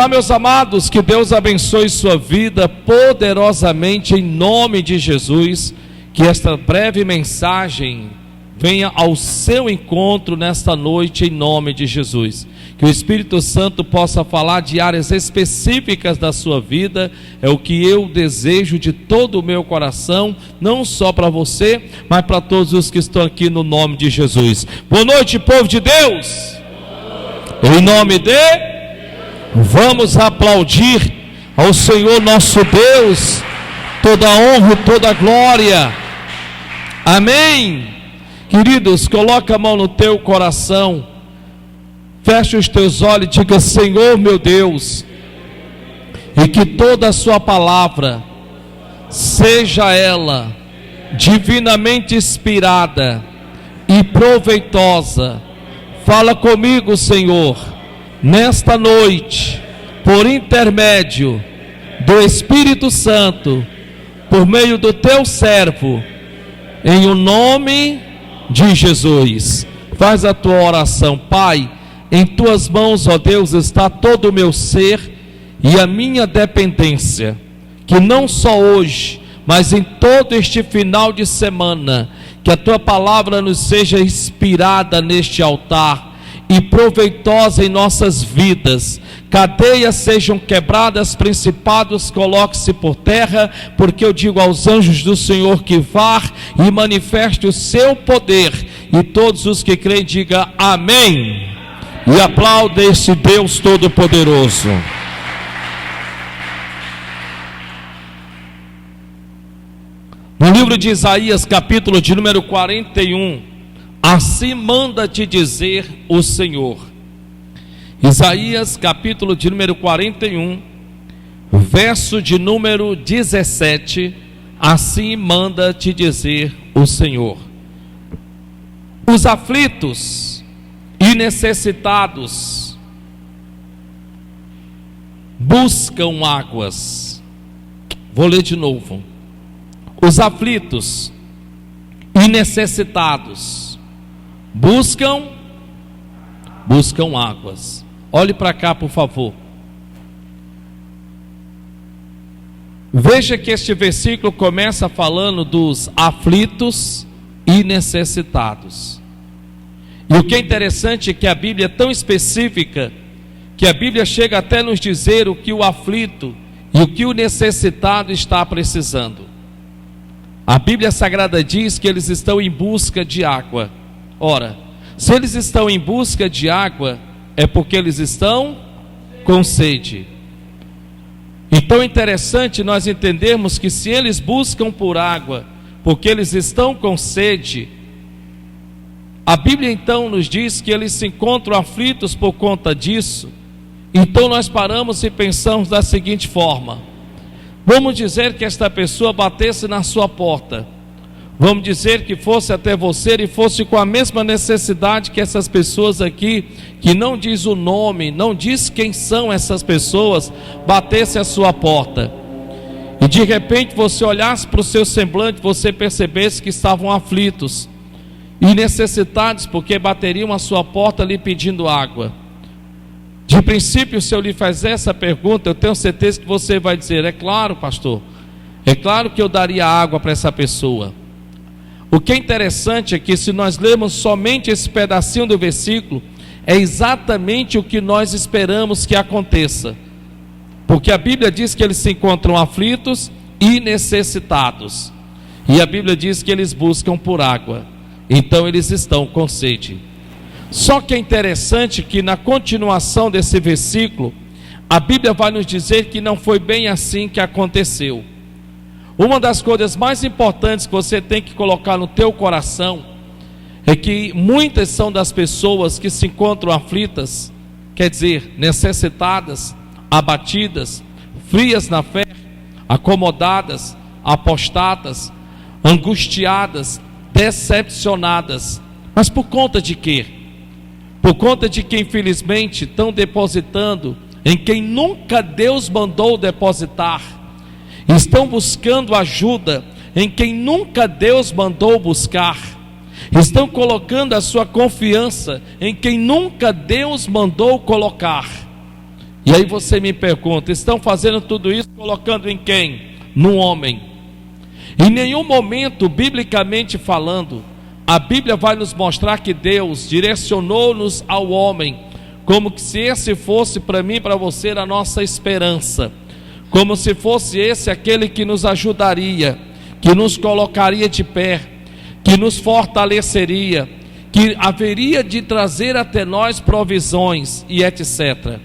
Tá, meus amados, que Deus abençoe sua vida poderosamente em nome de Jesus. Que esta breve mensagem venha ao seu encontro nesta noite em nome de Jesus. Que o Espírito Santo possa falar de áreas específicas da sua vida. É o que eu desejo de todo o meu coração, não só para você, mas para todos os que estão aqui no nome de Jesus. Boa noite, povo de Deus. Em nome de... Vamos aplaudir ao Senhor nosso Deus, toda a honra e toda a glória. Amém. Queridos, coloca a mão no teu coração, fecha os teus olhos e diga: Senhor meu Deus, e que toda a sua palavra, seja ela divinamente inspirada e proveitosa. Fala comigo, Senhor, nesta noite, por intermédio do Espírito Santo, por meio do teu servo, em o nome de Jesus. Faz a tua oração. Pai, em tuas mãos, ó Deus, está todo o meu ser e a minha dependência, que não só hoje, mas em todo este final de semana, que a tua palavra nos seja inspirada neste altar e proveitosa em nossas vidas. Cadeias sejam quebradas, principados coloque-se por terra, porque eu digo aos anjos do Senhor que vá e manifeste o seu poder, e todos os que creem digam amém, e aplauda esse Deus Todo-Poderoso. No livro de Isaías, capítulo de número 41, assim manda te dizer o Senhor. Isaías, capítulo de número 41, verso de número 17, assim manda te dizer o Senhor: os aflitos e necessitados buscam águas. Vou ler de novo. Os aflitos e necessitados buscam águas. Olhe para cá, por favor. Veja que este versículo começa falando dos aflitos e necessitados. E o que é interessante é que a Bíblia é tão específica, que a Bíblia chega até nos dizer o que o aflito e o que o necessitado está precisando. A Bíblia Sagrada diz que eles estão em busca de água. Ora, se eles estão em busca de água, é porque eles estão com sede. Então é interessante nós entendermos que se eles buscam por água, porque eles estão com sede, a Bíblia então nos diz que eles se encontram aflitos por conta disso. Então nós paramos e pensamos da seguinte forma: vamos dizer que esta pessoa batesse na sua porta, vamos dizer que fosse até você e fosse com a mesma necessidade que essas pessoas aqui, que não diz o nome, não diz quem são essas pessoas, batesse a sua porta, e de repente você olhasse para o seu semblante, você percebesse que estavam aflitos e necessitados, porque bateriam a sua porta lhe pedindo água. De princípio, se eu lhe fizer essa pergunta, eu tenho certeza que você vai dizer: é claro, pastor, é claro que eu daria água para essa pessoa. O que é interessante é que, se nós lermos somente esse pedacinho do versículo, é exatamente o que nós esperamos que aconteça, porque a Bíblia diz que eles se encontram aflitos e necessitados, e a Bíblia diz que eles buscam por água, então eles estão com sede. Só que é interessante que na continuação desse versículo, a Bíblia vai nos dizer que não foi bem assim que aconteceu. Uma das coisas mais importantes que você tem que colocar no teu coração é que muitas são das pessoas que se encontram aflitas, quer dizer, necessitadas, abatidas, frias na fé, acomodadas, apostatas, angustiadas, decepcionadas. Mas por conta de quê? Por conta de que infelizmente estão depositando em quem nunca Deus mandou depositar. Estão buscando ajuda em quem nunca Deus mandou buscar. Estão colocando a sua confiança em quem nunca Deus mandou colocar. E aí você me pergunta, estão fazendo tudo isso colocando em quem? No homem. Em nenhum momento, biblicamente falando, a Bíblia vai nos mostrar que Deus direcionou-nos ao homem, como se esse fosse para mim e para você a nossa esperança, como se fosse esse aquele que nos ajudaria, que nos colocaria de pé, que nos fortaleceria, que haveria de trazer até nós provisões e etc.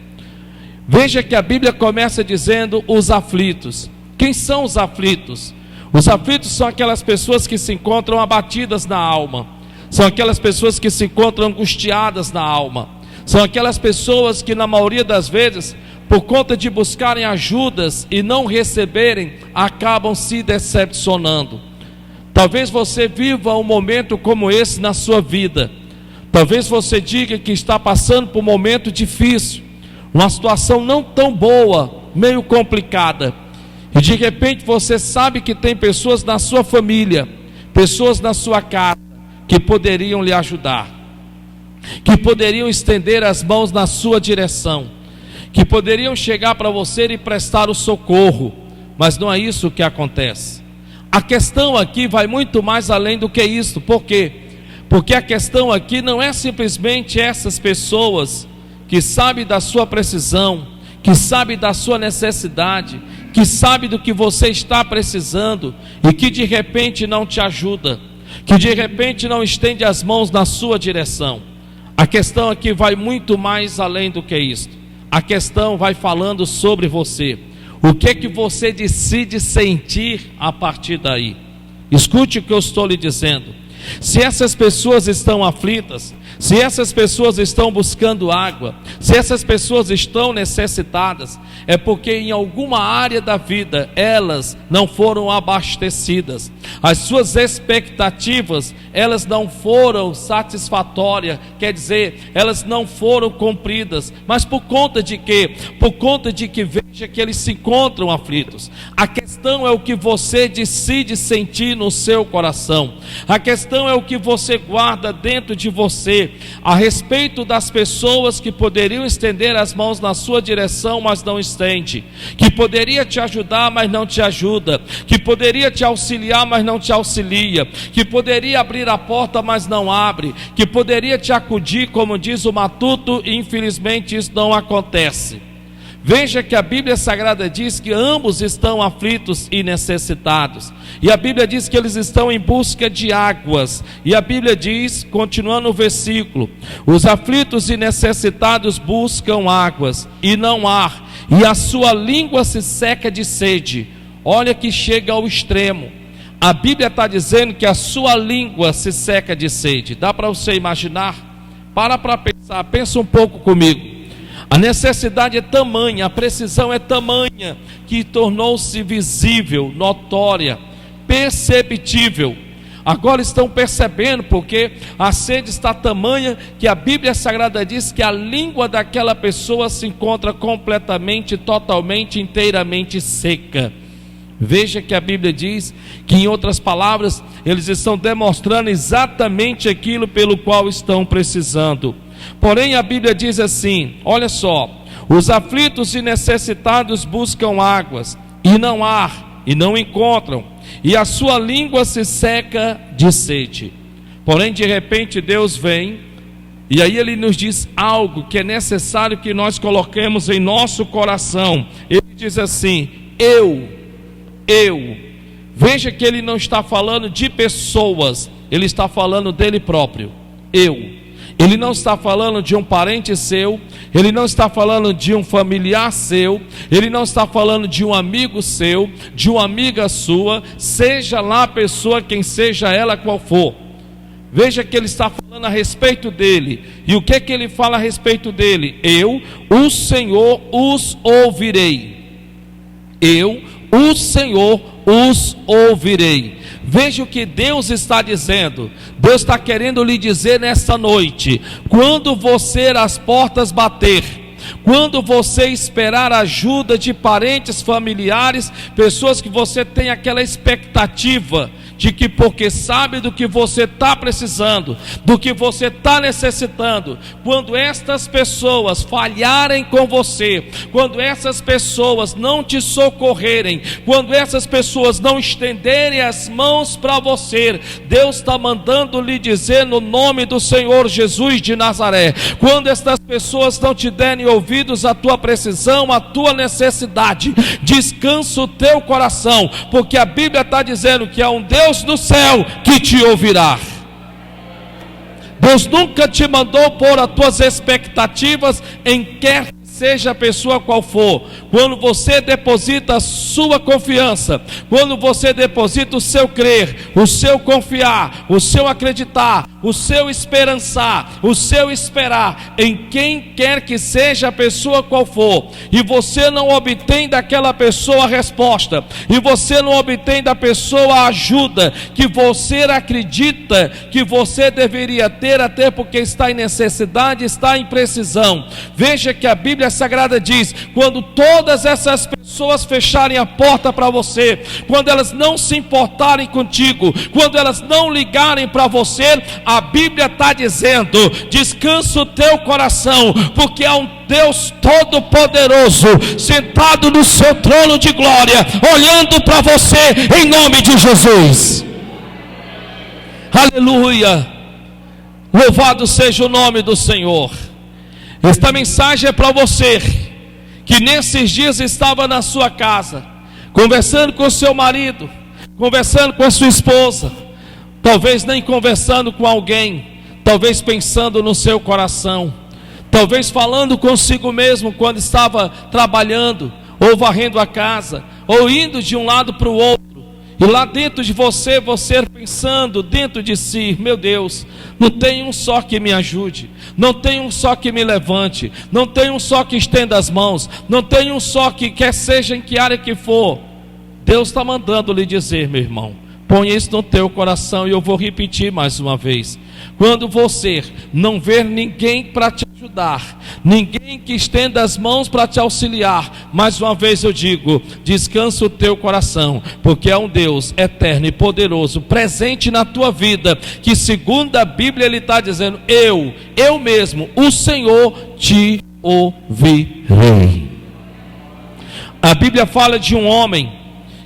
Veja que a Bíblia começa dizendo os aflitos. Quem são os aflitos? Os aflitos são aquelas pessoas que se encontram abatidas na alma, são aquelas pessoas que se encontram angustiadas na alma, são aquelas pessoas que na maioria das vezes, por conta de buscarem ajudas e não receberem, acabam se decepcionando. Talvez você viva um momento como esse na sua vida. Talvez você diga que está passando por um momento difícil, uma situação não tão boa, meio complicada. E de repente você sabe que tem pessoas na sua família, pessoas na sua casa, que poderiam lhe ajudar, que poderiam estender as mãos na sua direção, que poderiam chegar para você e prestar o socorro. Mas não é isso que acontece. A questão aqui vai muito mais além do que isso. Por quê? Porque a questão aqui não é simplesmente essas pessoas que sabem da sua precisão, que sabem da sua necessidade, que sabem do que você está precisando e que de repente não te ajuda, que de repente não estende as mãos na sua direção. A questão aqui vai muito mais além do que isso. A questão vai falando sobre você. O que é que você decide sentir a partir daí? Escute o que eu estou lhe dizendo. Se essas pessoas estão aflitas, se essas pessoas estão buscando água, se essas pessoas estão necessitadas, é porque em alguma área da vida elas não foram abastecidas. As suas expectativas, elas não foram satisfatórias, quer dizer, elas não foram cumpridas. Mas por conta de quê? Por conta de que veja que eles se encontram aflitos. A questão é o que você decide sentir no seu coração. A questão é o que você guarda dentro de você a respeito das pessoas que poderiam estender as mãos na sua direção, mas não estende, que poderia te ajudar, mas não te ajuda, que poderia te auxiliar, mas não te auxilia, que poderia abrir a porta, mas não abre, que poderia te acudir, como diz o matuto, e infelizmente isso não acontece. Veja que a Bíblia Sagrada diz que ambos estão aflitos e necessitados. E a Bíblia diz que eles estão em busca de águas. E a Bíblia diz, continuando o versículo: os aflitos e necessitados buscam águas e não há, e a sua língua se seca de sede. Olha que chega ao extremo. A Bíblia está dizendo que a sua língua se seca de sede. Dá para você imaginar? Para pensar, pensa um pouco comigo. A necessidade é tamanha, a precisão é tamanha, que tornou-se visível, notória, perceptível. Agora estão percebendo, porque a sede está tamanha, que a Bíblia Sagrada diz que a língua daquela pessoa se encontra completamente, totalmente, inteiramente seca. Veja que a Bíblia diz que, em outras palavras, eles estão demonstrando exatamente aquilo pelo qual estão precisando. Porém a Bíblia diz assim, olha só: os aflitos e necessitados buscam águas e não há, e não encontram, e a sua língua se seca de sede. Porém de repente Deus vem, e aí Ele nos diz algo que é necessário que nós coloquemos em nosso coração. Ele diz assim: eu. Veja que Ele não está falando de pessoas, Ele está falando dele próprio. Ele não está falando de um parente seu, Ele não está falando de um familiar seu, Ele não está falando de um amigo seu, de uma amiga sua, seja lá a pessoa, quem seja ela qual for. Veja que Ele está falando a respeito dele. E o que é que Ele fala a respeito dele? Eu, o Senhor, os ouvirei. Eu, o Senhor, os ouvirei. Veja o que Deus está dizendo. Deus está querendo lhe dizer nesta noite: quando você as portas bater, quando você esperar ajuda de parentes, familiares, pessoas que você tem aquela expectativa, de que porque sabe do que você está precisando, do que você está necessitando, quando estas pessoas falharem com você, quando essas pessoas não te socorrerem, quando essas pessoas não estenderem as mãos para você, Deus está mandando lhe dizer no nome do Senhor Jesus de Nazaré, quando estas pessoas não te derem ouvidos à tua precisão, à tua necessidade, descansa o teu coração, porque a Bíblia está dizendo que há um Deus do céu que te ouvirá. Deus nunca te mandou pôr as tuas expectativas em quer que seja a pessoa qual for. Quando você deposita a sua confiança, quando você deposita o seu crer, o seu confiar, o seu acreditar, o seu esperançar, o seu esperar em quem quer que seja a pessoa qual for, e você não obtém daquela pessoa a resposta, e você não obtém da pessoa a ajuda que você acredita que você deveria ter, até porque está em necessidade, está em precisão. Veja que a Bíblia Sagrada diz: quando todas essas pessoas fecharem a porta para você, quando elas não se importarem contigo, quando elas não ligarem para você, a Bíblia está dizendo: descansa o teu coração, porque há um Deus Todo-Poderoso sentado no seu trono de glória, olhando para você em nome de Jesus. Aleluia! Louvado seja o nome do Senhor. Esta mensagem é para você que nesses dias estava na sua casa, conversando com o seu marido, conversando com a sua esposa, talvez nem conversando com alguém, talvez pensando no seu coração, talvez falando consigo mesmo quando estava trabalhando, ou varrendo a casa, ou indo de um lado para o outro, e lá dentro de você, você pensando dentro de si: meu Deus, não tem um só que me ajude, não tem um só que me levante, não tem um só que estenda as mãos, não tem um só que quer seja em que área que for. Deus está mandando lhe dizer, meu irmão, põe isso no teu coração, e eu vou repetir mais uma vez: quando você não ver ninguém para te ajudar, ninguém que estenda as mãos para te auxiliar, mais uma vez eu digo: descansa o teu coração, porque é um Deus eterno e poderoso, presente na tua vida, que segundo a Bíblia Ele está dizendo: eu mesmo, o Senhor, te ouvirei. A Bíblia fala de um homem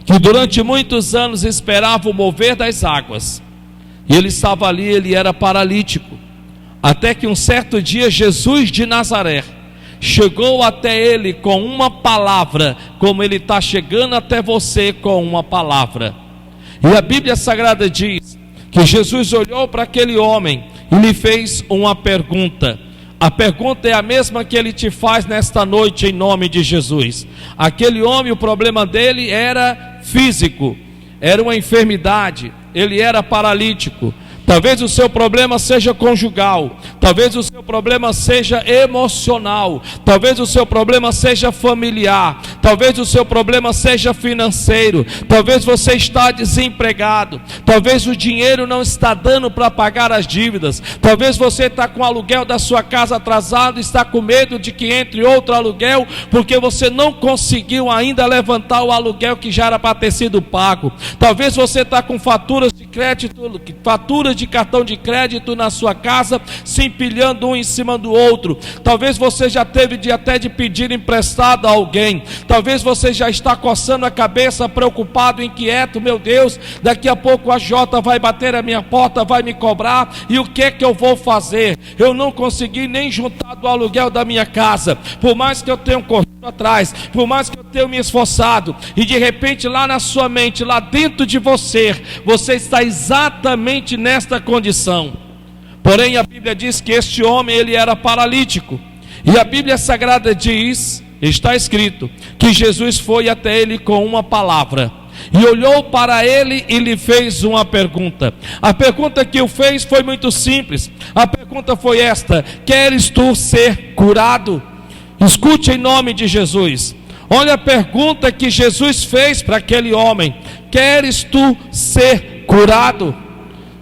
que durante muitos anos esperava o mover das águas, e ele estava ali, ele era paralítico, até que um certo dia Jesus de Nazaré chegou até ele com uma palavra, como ele está chegando até você com uma palavra. E a Bíblia Sagrada diz que Jesus olhou para aquele homem e lhe fez uma pergunta. A pergunta é a mesma que ele te faz nesta noite em nome de Jesus. Aquele homem, o problema dele era físico, era uma enfermidade, ele era paralítico. Talvez o seu problema seja conjugal, talvez o seu problema seja emocional, talvez o seu problema seja familiar, talvez o seu problema seja financeiro, talvez você está desempregado, talvez o dinheiro não está dando para pagar as dívidas, talvez você está com o aluguel da sua casa atrasado, está com medo de que entre outro aluguel, porque você não conseguiu ainda levantar o aluguel que já era para ter sido pago. Talvez você está com faturas de crédito, faturas de cartão de crédito na sua casa, se empilhando um em cima do outro. Talvez você já teve até de pedir emprestado a alguém. Talvez você já está coçando a cabeça, preocupado, inquieto: meu Deus, daqui a pouco a Jota vai bater a minha porta, vai me cobrar, e o que é que eu vou fazer? Eu não consegui nem juntar do aluguel da minha casa, por mais que eu tenha corrido atrás, por mais que eu tenha me esforçado. E de repente lá na sua mente, lá dentro de você, você está exatamente nesta condição. Porém a Bíblia diz que este homem, ele era paralítico, e a Bíblia Sagrada diz, está escrito, que Jesus foi até ele com uma palavra, e olhou para ele e lhe fez uma pergunta. A pergunta que o fez foi muito simples. A pergunta foi esta: queres tu ser curado? Escute em nome de Jesus. Olha a pergunta que Jesus fez para aquele homem: queres tu ser curado?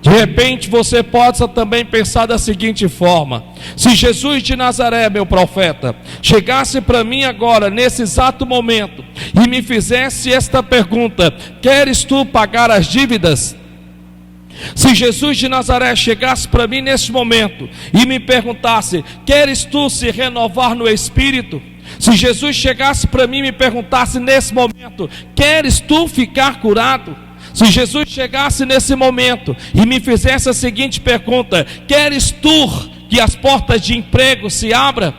De repente você possa também pensar da seguinte forma: se Jesus de Nazaré, meu profeta, chegasse para mim agora, nesse exato momento, e me fizesse esta pergunta: queres tu pagar as dívidas? Se Jesus de Nazaré chegasse para mim neste momento e me perguntasse: queres tu se renovar no Espírito? Se Jesus chegasse para mim e me perguntasse nesse momento: queres tu ficar curado? Se Jesus chegasse nesse momento e me fizesse a seguinte pergunta: queres tu que as portas de emprego se abram?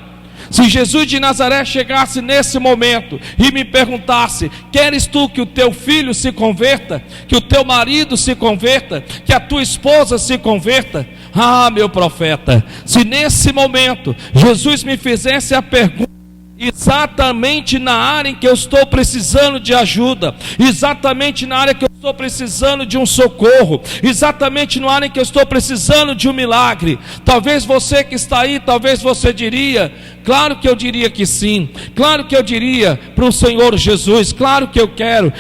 Se Jesus de Nazaré chegasse nesse momento e me perguntasse: queres tu que o teu filho se converta? Que o teu marido se converta? Que a tua esposa se converta? Ah, meu profeta, se nesse momento Jesus me fizesse a pergunta exatamente na área em que eu estou precisando de ajuda, exatamente na área que eu estou precisando de um socorro, exatamente na área em que eu estou precisando de um milagre, talvez você que está aí, talvez você diria: claro que eu diria que sim, claro que eu diria para o Senhor Jesus, claro que eu quero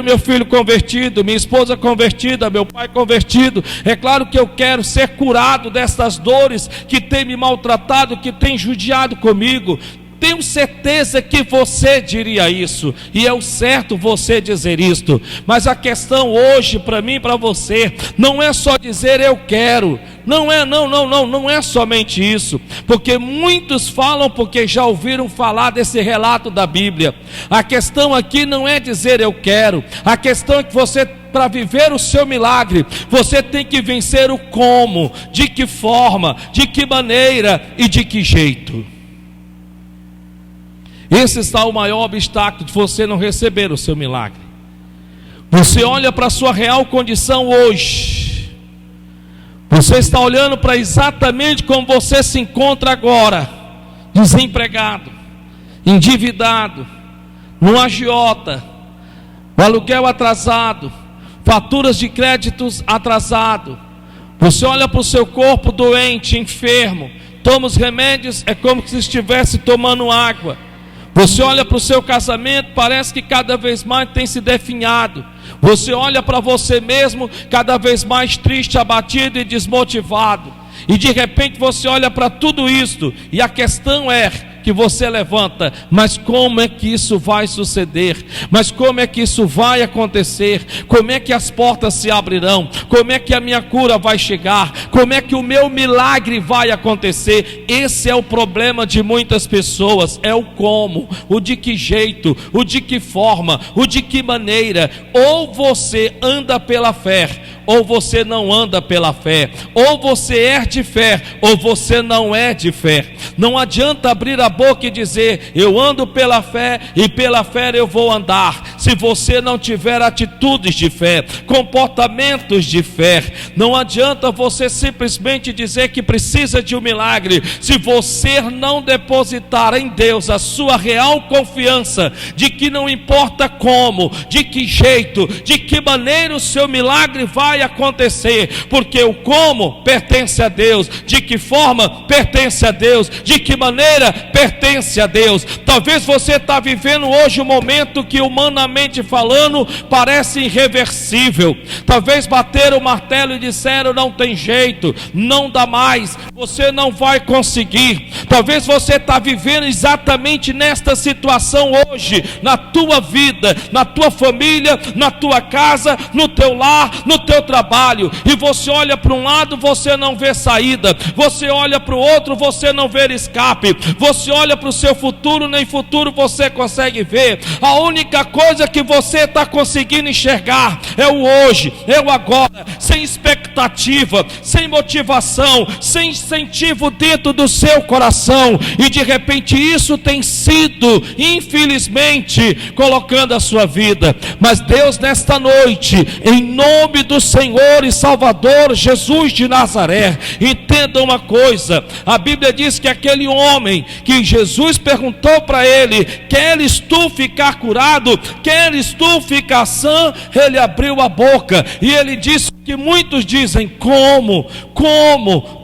meu filho convertido, minha esposa convertida, meu pai convertido, é claro que eu quero ser curado dessas dores que tem me maltratado, que tem judiado comigo. Tenho certeza que você diria isso, e é o certo você dizer isto, mas a questão hoje para mim e para você não é só dizer eu quero, não é somente isso, porque muitos falam porque já ouviram falar desse relato da Bíblia. A questão aqui não é dizer eu quero, a questão é que você, para viver o seu milagre, você tem que vencer o como, de que forma, de que maneira e de que jeito. Esse está o maior obstáculo de você não receber o seu milagre. Você olha para a sua real condição hoje, você está olhando para exatamente como você se encontra agora: desempregado, endividado, no agiota, o aluguel atrasado, faturas de créditos atrasado. Você olha para o seu corpo doente, enfermo, toma os remédios, é como se estivesse tomando água. Você olha para o seu casamento, parece que cada vez mais tem se definhado. Você olha para você mesmo, cada vez mais triste, abatido e desmotivado. E de repente você olha para tudo isso, e a questão é que você levanta: mas como é que isso vai suceder? Mas como é que isso vai acontecer? Como é que as portas se abrirão? Como é que a minha cura vai chegar? Como é que o meu milagre vai acontecer? Esse é o problema de muitas pessoas, é o como, o de que jeito, o de que forma, o de que maneira. Ou você anda pela fé, ou você não anda pela fé. Ou você é de fé, ou você não é de fé. Não adianta abrir a boca e dizer eu ando pela fé e pela fé eu vou andar, se você não tiver atitudes de fé, comportamentos de fé. Não adianta você simplesmente dizer que precisa de um milagre, se você não depositar em Deus a sua real confiança de que não importa como, de que jeito, de que maneira o seu milagre vai acontecer, porque o como pertence a Deus, de que forma pertence a Deus, de que maneira pertence a Deus. Talvez você está vivendo hoje um momento que, humanamente falando, parece irreversível. Talvez bateram o martelo e disseram: não tem jeito, não dá mais, você não vai conseguir. Talvez você está vivendo exatamente nesta situação hoje, na tua vida, na tua família, na tua casa, no teu lar, no teu trabalho, e você olha para um lado, você não vê saída, você olha para o outro, você não vê escape, você olha para o seu futuro, nem futuro você consegue ver. A única coisa que você está conseguindo enxergar é o hoje, é o agora, sem expectativa, sem motivação, sem incentivo dentro do seu coração, e de repente isso tem sido, infelizmente, colocando a sua vida. Mas Deus, nesta noite, em nome do Senhor e Salvador Jesus de Nazaré, entenda uma coisa: a Bíblia diz que aquele homem que Jesus perguntou para ele: queres tu ficar curado? Queres tu ficar sã? Ele abriu a boca e ele disse que muitos dizem: como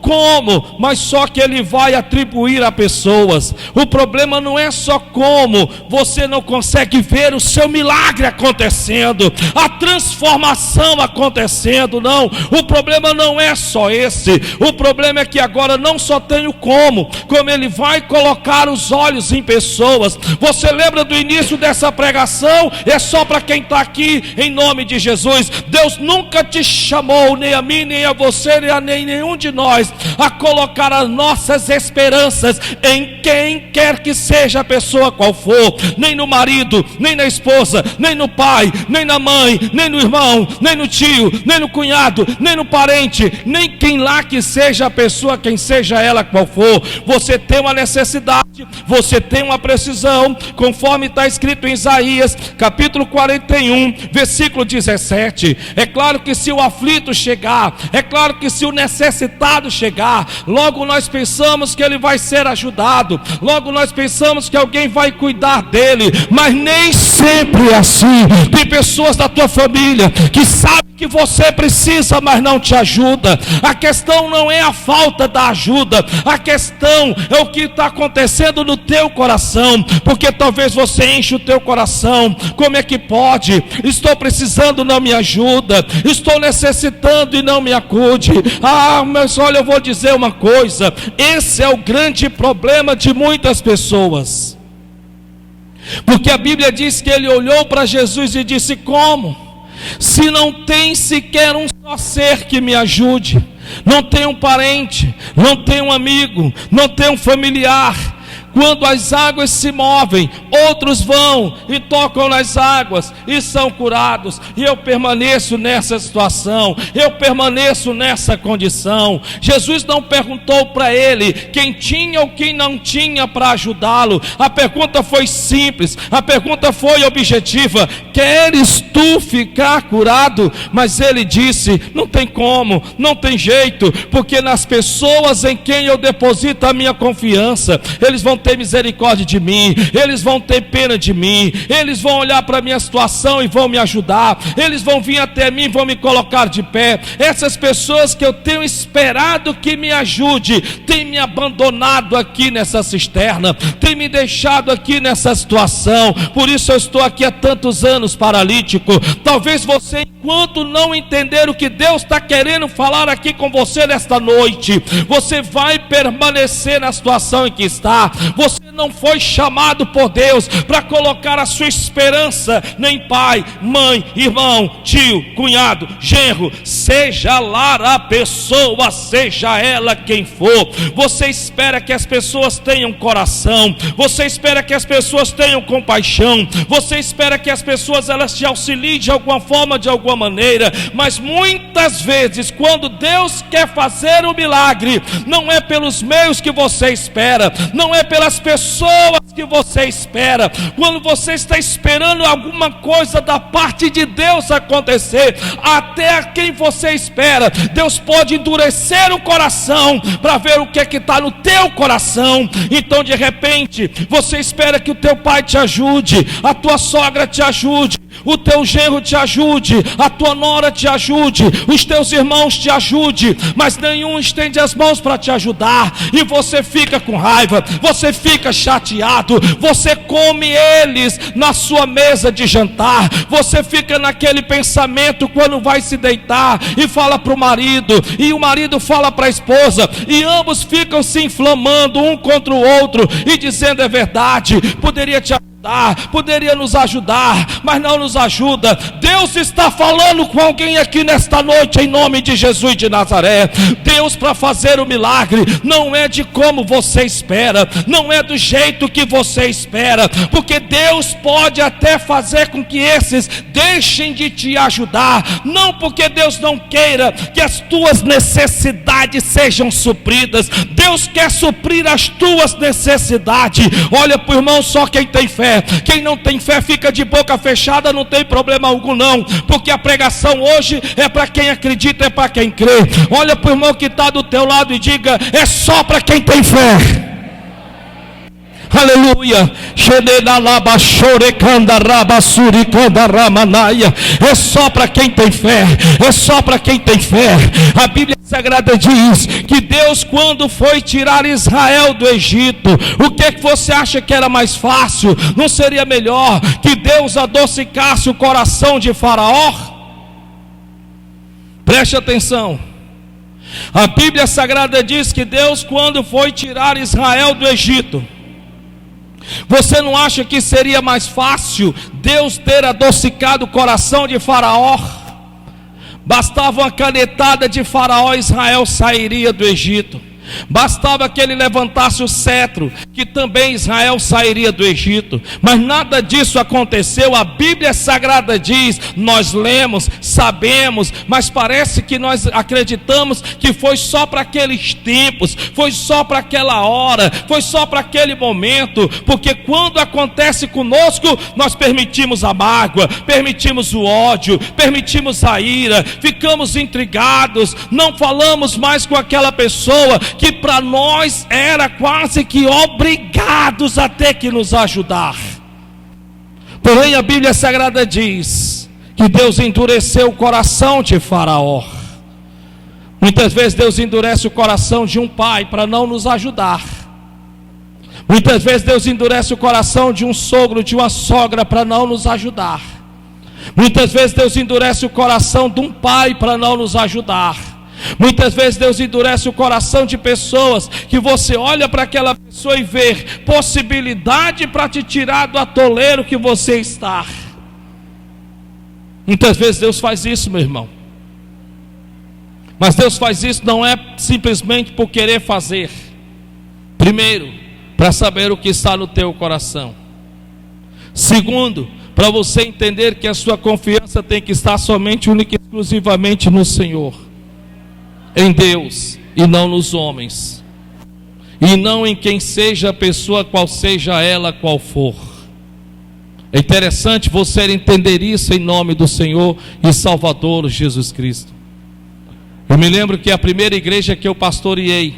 como, mas só que Ele vai atribuir a pessoas. O problema não é só como, você não consegue ver o seu milagre acontecendo, a transformação acontecendo, não. O problema não é só esse, o problema é que agora não só tem o como Ele vai colocar os olhos em pessoas. Você lembra do início dessa pregação? É só para quem está aqui, em nome de Jesus. Deus nunca te chamou, nem a mim, nem a você, nem a nenhum de nós, a colocar as nossas esperanças em quem quer que seja a pessoa qual for, nem no marido, nem na esposa, nem no pai, nem na mãe, nem no irmão, nem no tio, nem no cunhado, nem no parente, nem quem lá que seja a pessoa, quem seja ela qual for. Você tem uma necessidade, você tem uma precisão, conforme está escrito em Isaías, capítulo 41, versículo 17. É claro que se o aflito chegar, é claro que se o necessitado chegar, logo nós pensamos que ele vai ser ajudado, logo nós pensamos que alguém vai cuidar dele, mas nem sempre é assim. Tem pessoas da tua família que sabem que você precisa, mas não te ajuda. A questão não é a falta da ajuda, a questão é o que está acontecendo no teu coração, porque talvez você enche o teu coração. Como é que pode? Estou precisando, não me ajuda. Estou necessitando e não me acude. Mas olha, eu vou dizer uma coisa, esse é o grande problema de muitas pessoas, porque a Bíblia diz que ele olhou para Jesus e disse: como? Se não tem sequer um só ser que me ajude, não tem um parente, não tem um amigo, não tem um familiar. Quando as águas se movem, outros vão e tocam nas águas e são curados. E eu permaneço nessa situação, eu permaneço nessa condição. Jesus não perguntou para ele quem tinha ou quem não tinha para ajudá-lo. A pergunta foi simples, a pergunta foi objetiva: queres tu ficar curado? Mas ele disse: não tem como, não tem jeito, porque nas pessoas em quem eu deposito a minha confiança, eles vão ter misericórdia de mim, eles vão ter pena de mim, eles vão olhar para a minha situação e vão me ajudar, eles vão vir até mim e vão me colocar de pé. Essas pessoas que eu tenho esperado que me ajude, têm me abandonado aqui nessa cisterna, têm me deixado aqui nessa situação. Por isso eu estou aqui há tantos anos paralítico. Talvez você, enquanto não entender o que Deus está querendo falar aqui com você nesta noite, você vai permanecer na situação em que está. Você não foi chamado por Deus para colocar a sua esperança nem pai, mãe, irmão, tio, cunhado, genro, seja lá a pessoa, seja ela quem for. Você espera que as pessoas tenham coração, você espera que as pessoas tenham compaixão, você espera que as pessoas elas te auxiliem de alguma forma, de alguma maneira. Mas muitas vezes, quando Deus quer fazer o milagre, não é pelos meios que você espera, não é pelas pessoas que você espera. Quando você está esperando alguma coisa da parte de Deus acontecer, até a quem você espera, Deus pode endurecer o coração para ver o que é que está no teu coração. Então de repente você espera que o teu pai te ajude, a tua sogra te ajude, o teu genro te ajude, a tua nora te ajude, os teus irmãos te ajude, mas nenhum estende as mãos para te ajudar, e você fica com raiva, você fica chateado, você come eles na sua mesa de jantar, você fica naquele pensamento quando vai se deitar e fala para o marido, e o marido fala para a esposa, e ambos ficam se inflamando um contra o outro e dizendo: é verdade, poderia te ajudar, poderia nos ajudar, mas não nos ajuda. Deus está falando com alguém aqui nesta noite, em nome de Jesus de Nazaré. Deus, para fazer o milagre, não é de como você espera, não é do jeito que você espera, porque Deus pode até fazer com que esses deixem de te ajudar, não porque Deus não queira que as tuas necessidades sejam supridas. Deus quer suprir as tuas necessidades. Olha para o irmão, só quem tem fé. Quem não tem fé fica de boca fechada, não tem problema algum não, porque a pregação hoje é para quem acredita, é para quem crê. Olha para o irmão que está do teu lado e diga: é só para quem tem fé. Aleluia. É só para quem tem fé. É só para quem tem fé. A Bíblia Sagrada diz que Deus, quando foi tirar Israel do Egito, o que você acha que era mais fácil? Não seria melhor que Deus adocicasse o coração de Faraó? Preste atenção. A Bíblia Sagrada diz que Deus, quando foi tirar Israel do Egito, você não acha que seria mais fácil Deus ter adocicado o coração de Faraó? Bastava uma canetada de Faraó, Israel sairia do Egito. Bastava que ele levantasse o cetro, que também Israel sairia do Egito. Mas nada disso aconteceu. A Bíblia Sagrada diz, nós lemos, sabemos, mas parece que nós acreditamos que foi só para aqueles tempos, foi só para aquela hora, foi só para aquele momento. Porque quando acontece conosco, nós permitimos a mágoa, permitimos o ódio, permitimos a ira, ficamos intrigados, não falamos mais com aquela pessoa que para nós era quase que obrigados a ter que nos ajudar. Porém a Bíblia Sagrada diz que Deus endureceu o coração de Faraó. Muitas vezes Deus endurece o coração de um pai para não nos ajudar. Muitas vezes Deus endurece o coração de um sogro, de uma sogra para não nos ajudar. Muitas vezes Deus endurece o coração de um pai para não nos ajudar. Muitas vezes Deus endurece o coração de pessoas que você olha para aquela pessoa e vê possibilidade para te tirar do atoleiro que você está. Muitas vezes Deus faz isso, meu irmão. Mas Deus faz isso não é simplesmente por querer fazer. Primeiro, para saber o que está no teu coração. Segundo, para você entender que a sua confiança tem que estar somente, única e exclusivamente no Senhor, em Deus e não nos homens, e não em quem seja a pessoa, qual seja ela, qual for. É interessante você entender isso em nome do Senhor e Salvador Jesus Cristo. Eu me lembro que a primeira igreja que eu pastoreei,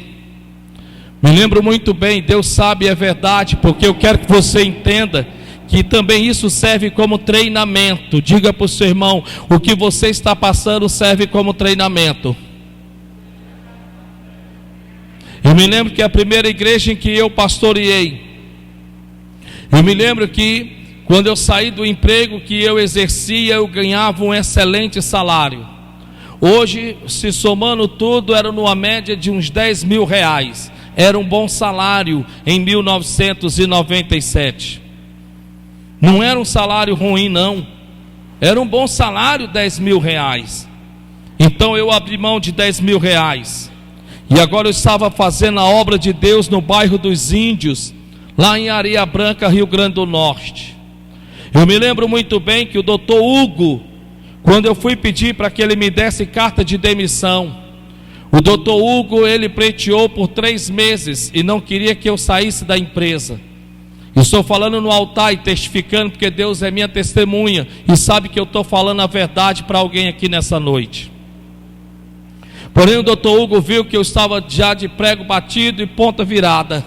me lembro muito bem, Deus sabe, é verdade, porque eu quero que você entenda que também isso serve como treinamento. Diga para o seu irmão, o que você está passando serve como treinamento. Eu me lembro que a primeira igreja em que eu pastoreei, eu me lembro que quando eu saí do emprego que eu exercia, eu ganhava um excelente salário. Hoje, se somando tudo, era numa média de uns 10 mil reais. Era um bom salário em 1997. Não era um salário ruim, não. Era um bom salário, 10 mil reais. Então eu abri mão de 10 mil reais. E agora eu estava fazendo a obra de Deus no bairro dos Índios, lá em Areia Branca, Rio Grande do Norte. Eu me lembro muito bem que o doutor Hugo, quando eu fui pedir para que ele me desse carta de demissão, o doutor Hugo, ele pleiteou por 3 meses e não queria que eu saísse da empresa. Eu estou falando no altar e testificando, porque Deus é minha testemunha e sabe que eu estou falando a verdade para alguém aqui nessa noite. Porém o doutor Hugo viu que eu estava já de prego batido e ponta virada,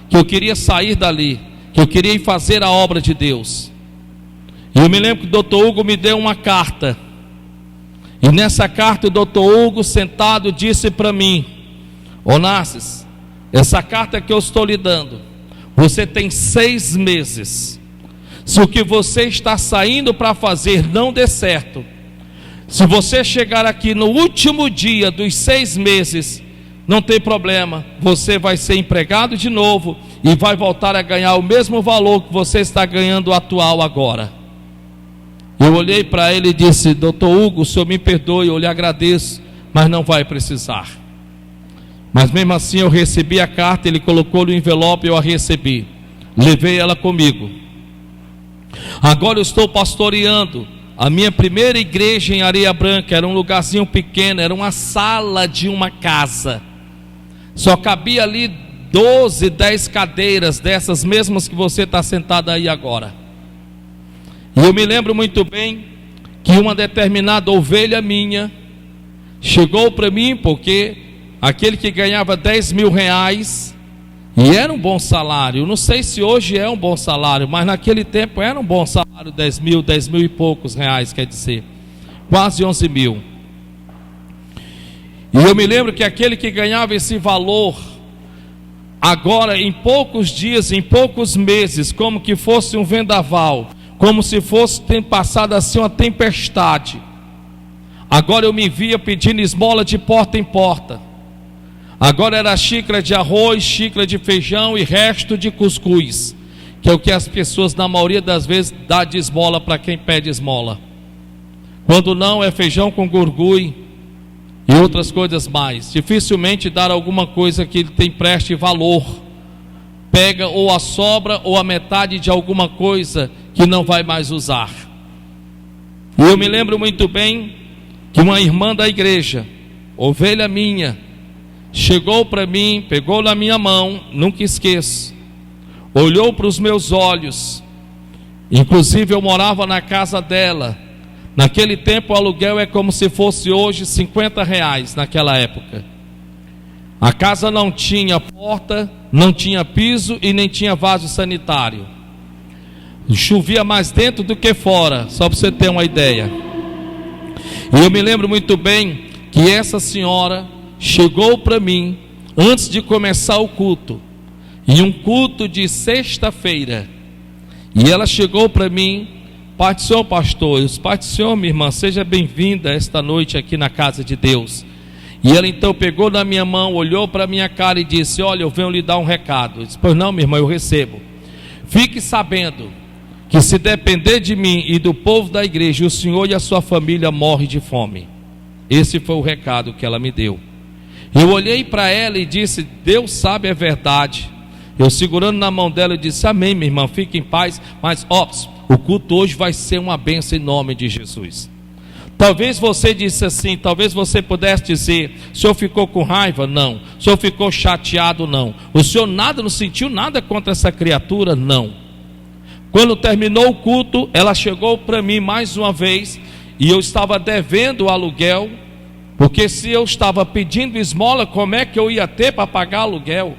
que eu queria sair dali, que eu queria ir fazer a obra de Deus. E eu me lembro que o doutor Hugo me deu uma carta, e nessa carta o doutor Hugo sentado disse para mim: Onassis, essa carta que eu estou lhe dando, você tem 6 meses. Se o que você está saindo para fazer não der certo, se você chegar aqui no último dia dos 6 meses, não tem problema, você vai ser empregado de novo e vai voltar a ganhar o mesmo valor que você está ganhando atual agora. Eu olhei para ele e disse: doutor Hugo, o senhor me perdoe, eu lhe agradeço, mas não vai precisar. Mas mesmo assim eu recebi a carta, ele colocou no envelope, eu a recebi, levei ela comigo. Agora eu estou pastoreando a minha primeira igreja em Areia Branca. Era um lugarzinho pequeno, era uma sala de uma casa, só cabia ali 12, 10 cadeiras, dessas mesmas que você está sentado aí agora. E eu me lembro muito bem que uma determinada ovelha minha chegou para mim, porque aquele que ganhava 10 mil reais E era um bom salário. Não sei se hoje é um bom salário, mas naquele tempo era um bom salário. 10 mil e poucos reais, quer dizer, quase 11 mil. E eu me lembro que aquele que ganhava esse valor, agora em poucos dias, em poucos meses, como que fosse um vendaval, como se fosse ter passado assim uma tempestade, agora eu me via pedindo esmola de porta em porta. Agora era xícara de arroz, xícara de feijão e resto de cuscuz, que é o que as pessoas na maioria das vezes dá de esmola para quem pede esmola. Quando não, é feijão com gurgui e outras coisas mais. Dificilmente dar alguma coisa que ele tem preste valor. Pega ou a sobra ou a metade de alguma coisa que não vai mais usar. E eu me lembro muito bem que uma irmã da igreja, ovelha minha, chegou para mim, pegou na minha mão, nunca esqueço, olhou para os meus olhos. Inclusive eu morava na casa dela. Naquele tempo o aluguel é como se fosse hoje 50 reais naquela época. A casa não tinha porta, não tinha piso e nem tinha vaso sanitário. Chovia mais dentro do que fora, só para você ter uma ideia. E eu me lembro muito bem que essa senhora chegou para mim antes de começar o culto, em um culto de sexta-feira, e ela chegou para mim: Pai do Senhor, pastor, Pai do Senhor, minha irmã, seja bem-vinda esta noite aqui na casa de Deus. E ela então pegou na minha mão, olhou para a minha cara e disse: olha, eu venho lhe dar um recado. Eu disse: pois não, minha irmã, eu recebo. Fique sabendo que se depender de mim e do povo da igreja, o senhor e a sua família morrem de fome. Esse foi o recado que ela me deu. Eu olhei para ela e disse: Deus sabe, é verdade. Eu segurando na mão dela, eu disse: amém, minha irmã, fique em paz. Mas o culto hoje vai ser uma bênção em nome de Jesus. Talvez você disse assim, talvez você pudesse dizer: o senhor ficou com raiva? Não. O senhor ficou chateado? Não. O senhor não sentiu nada contra essa criatura? Não. Quando terminou o culto, ela chegou para mim mais uma vez, e eu estava devendo o aluguel, porque se eu estava pedindo esmola, como é que eu ia ter para pagar aluguel?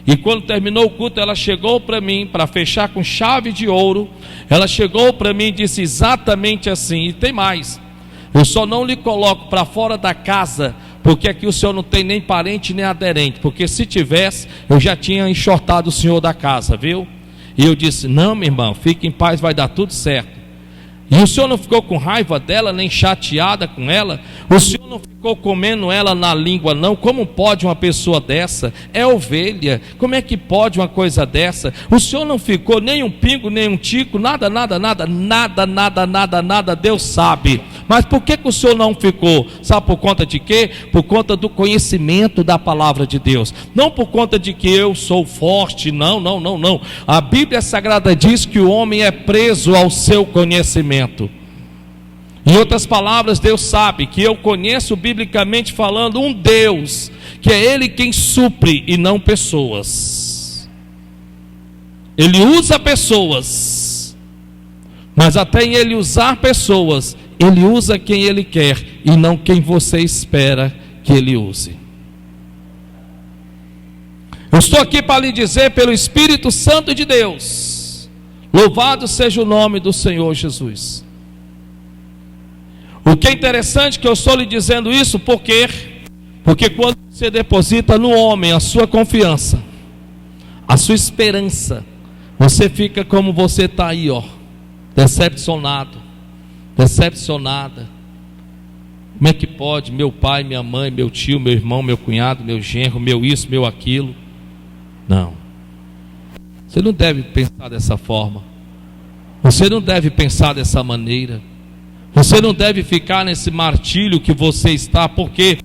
E quando terminou o culto, ela chegou para mim, para fechar com chave de ouro. Ela chegou para mim e disse exatamente assim: e tem mais, eu só não lhe coloco para fora da casa, porque aqui o senhor não tem nem parente nem aderente, porque se tivesse, eu já tinha enxortado o senhor da casa, viu? E eu disse: não, minha irmã, fique em paz, vai dar tudo certo. E o senhor não ficou com raiva dela, nem chateada com ela? O senhor não ficou comendo ela na língua, não? Como pode uma pessoa dessa? É ovelha, como é que pode uma coisa dessa? O senhor não ficou nem um pingo, nem um tico, nada, Deus sabe. Mas por que o senhor não ficou? Sabe por conta de quê? Por conta do conhecimento da palavra de Deus. Não por conta de que eu sou forte, não. A Bíblia Sagrada diz que o homem é preso ao seu conhecimento. Em outras palavras, Deus sabe que eu conheço biblicamente falando um Deus, que é Ele quem supre e não pessoas. Ele usa pessoas, mas até em Ele usar pessoas, Ele usa quem Ele quer e não quem você espera que Ele use. Eu estou aqui para lhe dizer pelo Espírito Santo de Deus, louvado seja o nome do Senhor Jesus. O que é interessante que eu estou lhe dizendo isso, porque quando você deposita no homem a sua confiança, a sua esperança, você fica como você está aí, decepcionado, decepcionada. Como é que pode meu pai, minha mãe, meu tio, meu irmão, meu cunhado, meu genro, meu isso, meu aquilo? Não, você não deve pensar dessa forma, você não deve pensar dessa maneira. Você não deve ficar nesse martírio que você está, porque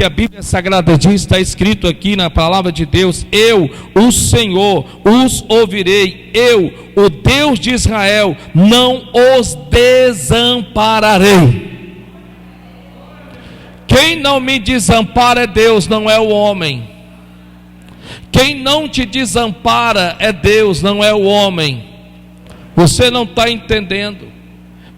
a Bíblia Sagrada diz, está escrito aqui na palavra de Deus: eu, o Senhor, os ouvirei, eu, o Deus de Israel, não os desampararei. Quem não me desampara é Deus, não é o homem. Quem não te desampara é Deus, não é o homem. Você não está entendendo.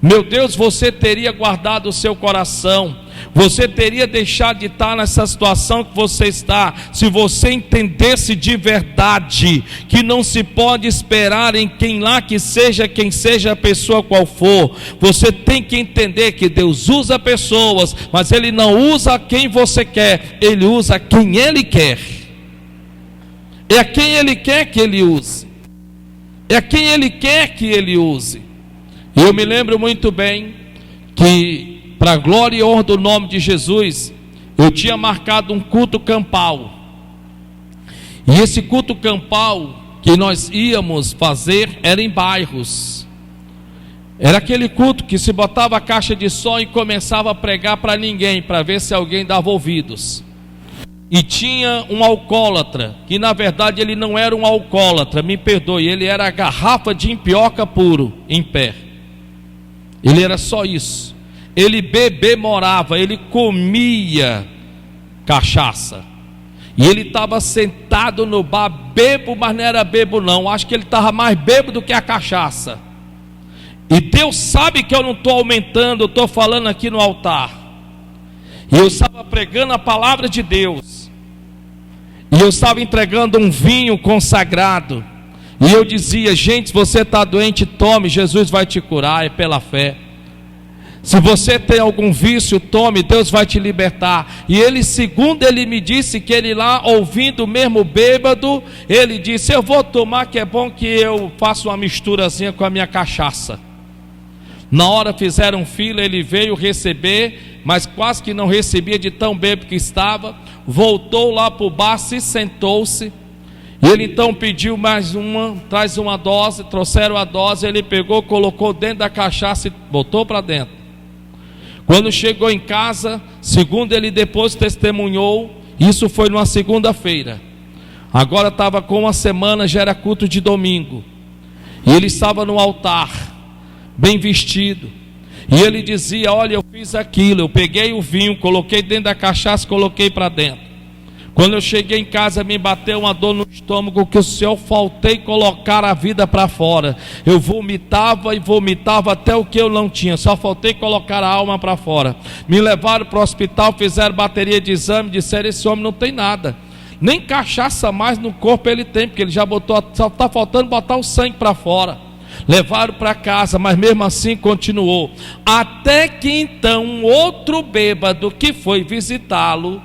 Meu Deus, você teria guardado o seu coração, você teria deixado de estar nessa situação que você está, se você entendesse de verdade que não se pode esperar em quem seja a pessoa qual for. Você tem que entender que Deus usa pessoas, mas Ele não usa quem você quer, Ele usa quem Ele quer. É a quem Ele quer que Ele use, é a quem Ele quer que Ele use. E eu me lembro muito bem que, para a glória e honra do nome de Jesus, eu tinha marcado um culto campal. E esse culto campal que nós íamos fazer era em bairros. Era aquele culto que se botava a caixa de som e começava a pregar para ninguém, para ver se alguém dava ouvidos. E tinha um alcoólatra, que na verdade ele não era um alcoólatra, me perdoe, ele era a garrafa de impioca puro, em pé. Ele era só isso. Ele bemorava, ele comia cachaça. E ele estava sentado no bar, bebo, mas não era bebo não. Acho que ele estava mais bebo do que a cachaça. E Deus sabe que eu não estou aumentando, eu estou falando aqui no altar. E eu estava pregando a palavra de Deus. E eu estava entregando um vinho consagrado. E eu dizia: gente, se você está doente, tome, Jesus vai te curar, é pela fé. Se você tem algum vício, tome, Deus vai te libertar. E ele, segundo ele me disse, que ele lá, ouvindo mesmo bêbado, ele disse: eu vou tomar, que é bom que eu faça uma misturazinha com a minha cachaça. Na hora fizeram fila, ele veio receber, mas quase que não recebia de tão bêbado que estava. Voltou lá para o bar, se sentou-se. E ele então pediu mais uma, traz uma dose, trouxeram a dose, ele pegou, colocou dentro da cachaça e botou para dentro. Quando chegou em casa, segundo ele depois testemunhou, isso foi numa segunda-feira. Agora estava com uma semana, já era culto de domingo. E ele estava no altar, bem vestido. E ele dizia: olha, eu fiz aquilo, eu peguei o vinho, coloquei dentro da cachaça, coloquei para dentro. Quando eu cheguei em casa, me bateu uma dor no estômago, que o Senhor faltei colocar a vida para fora. Eu vomitava e vomitava até o que eu não tinha, só faltei colocar a alma para fora. Me levaram para o hospital, fizeram bateria de exame, disseram: esse homem não tem nada, nem cachaça mais no corpo ele tem, porque ele já botou, só está faltando botar o sangue para fora. Levaram para casa, mas mesmo assim continuou. Até que então um outro bêbado que foi visitá-lo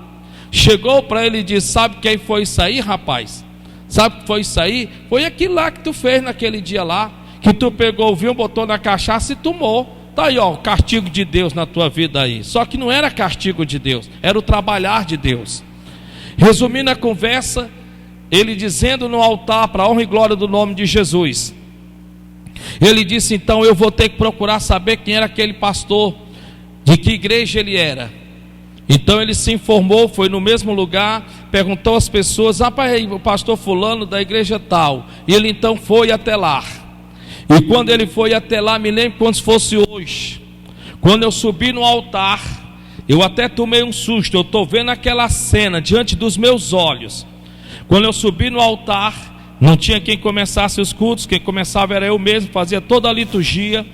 chegou para ele e disse: sabe quem foi isso aí, rapaz? Sabe o que foi isso aí? Foi aquilo lá que tu fez naquele dia lá, que tu pegou o vinho, botou na cachaça e tomou. Tá aí, ó, o castigo de Deus na tua vida aí. Só que não era castigo de Deus, era o trabalhar de Deus. Resumindo a conversa, ele dizendo no altar, para a honra e glória do nome de Jesus, ele disse: então eu vou ter que procurar saber quem era aquele pastor, de que igreja ele era. Então ele se informou, foi no mesmo lugar, perguntou às pessoas: rapaz, o pastor fulano da igreja tal. E ele então foi até lá. E quando ele foi até lá, me lembro como se fosse hoje, quando eu subi no altar, eu até tomei um susto. Eu estou vendo aquela cena diante dos meus olhos. Quando eu subi no altar, não tinha quem começasse os cultos, quem começava era eu mesmo, fazia toda a liturgia.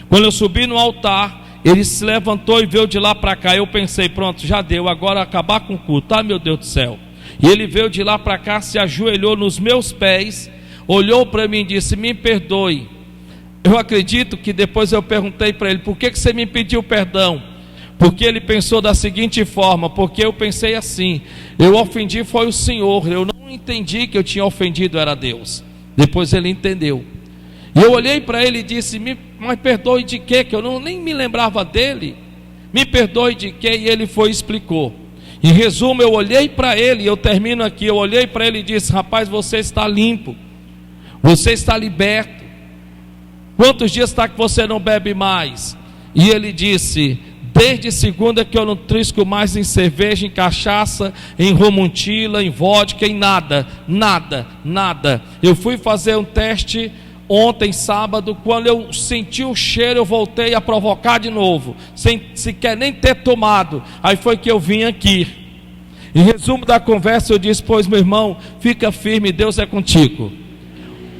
Quando eu subi no altar, ele se levantou e veio de lá para cá. Eu pensei: pronto, já deu, agora acabar com o culto. Ah, meu Deus do céu. E ele veio de lá para cá, se ajoelhou nos meus pés, olhou para mim e disse: me perdoe. Eu acredito que depois eu perguntei para ele: por que você me pediu perdão? Porque ele pensou da seguinte forma: porque eu pensei assim, eu ofendi foi o Senhor, eu não entendi que eu tinha ofendido era Deus. Depois ele entendeu. E eu olhei para ele e disse: mas perdoe de quê? Que eu nem me lembrava dele. Me perdoe de quê? E ele foi e explicou. Em resumo, eu olhei para ele, e eu termino aqui, eu olhei para ele e disse: rapaz, você está limpo, você está liberto. Quantos dias está que você não bebe mais? E ele disse: desde segunda que eu não trisco mais em cerveja, em cachaça, em romuntila, em vodka, em nada. Eu fui fazer um teste ontem, sábado, quando eu senti o cheiro, eu voltei a provocar de novo, sem sequer nem ter tomado. Aí foi que eu vim aqui. Em resumo da conversa, eu disse: pois meu irmão, fica firme, Deus é contigo.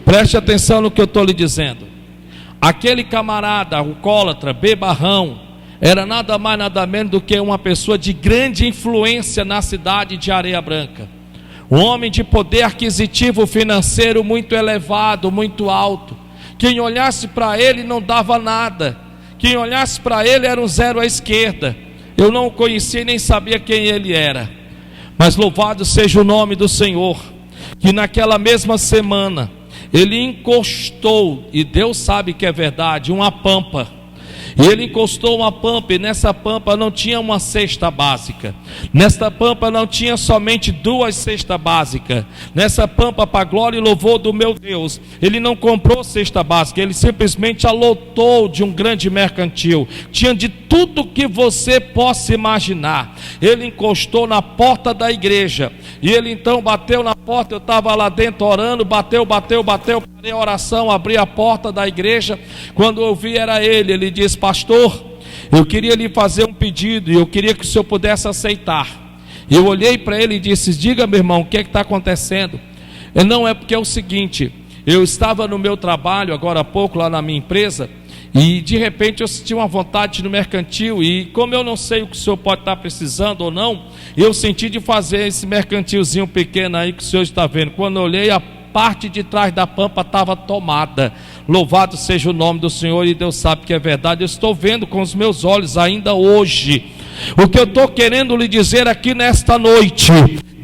Preste atenção no que eu estou lhe dizendo. Aquele camarada alcoólatra, bebarrão, era nada mais nada menos do que uma pessoa de grande influência na cidade de Areia Branca. Um homem de poder aquisitivo financeiro muito elevado, muito alto. Quem olhasse para ele não dava nada. Quem olhasse para ele era um zero à esquerda. Eu não o conhecia nem sabia quem ele era. Mas louvado seja o nome do Senhor, que naquela mesma semana ele encostou, e Deus sabe que é verdade, uma pampa. E ele encostou uma pampa, e nessa pampa não tinha uma cesta básica. Nessa pampa não tinha somente 2 cestas básicas. Nessa pampa, para a glória e louvor do meu Deus, ele não comprou cesta básica, ele simplesmente alotou de um grande mercantil. Tinha de tudo que você possa imaginar. Ele encostou na porta da igreja, e ele então bateu na porta. Eu estava lá dentro orando, bateu, parei a oração, abri a porta da igreja. Quando eu vi era ele disse: pastor, eu queria lhe fazer um pedido, e eu queria que o senhor pudesse aceitar. Eu olhei para ele e disse: diga, meu irmão, o que está acontecendo? Não, é porque é o seguinte, eu estava no meu trabalho agora há pouco lá na minha empresa, e de repente eu senti uma vontade no mercantil, e como eu não sei o que o senhor pode estar precisando ou não, eu senti de fazer esse mercantilzinho pequeno aí que o senhor está vendo. Quando eu olhei, a parte de trás da pampa estava tomada. Louvado seja o nome do Senhor, e Deus sabe que é verdade. Eu estou vendo com os meus olhos ainda hoje. O que eu estou querendo lhe dizer aqui nesta noite: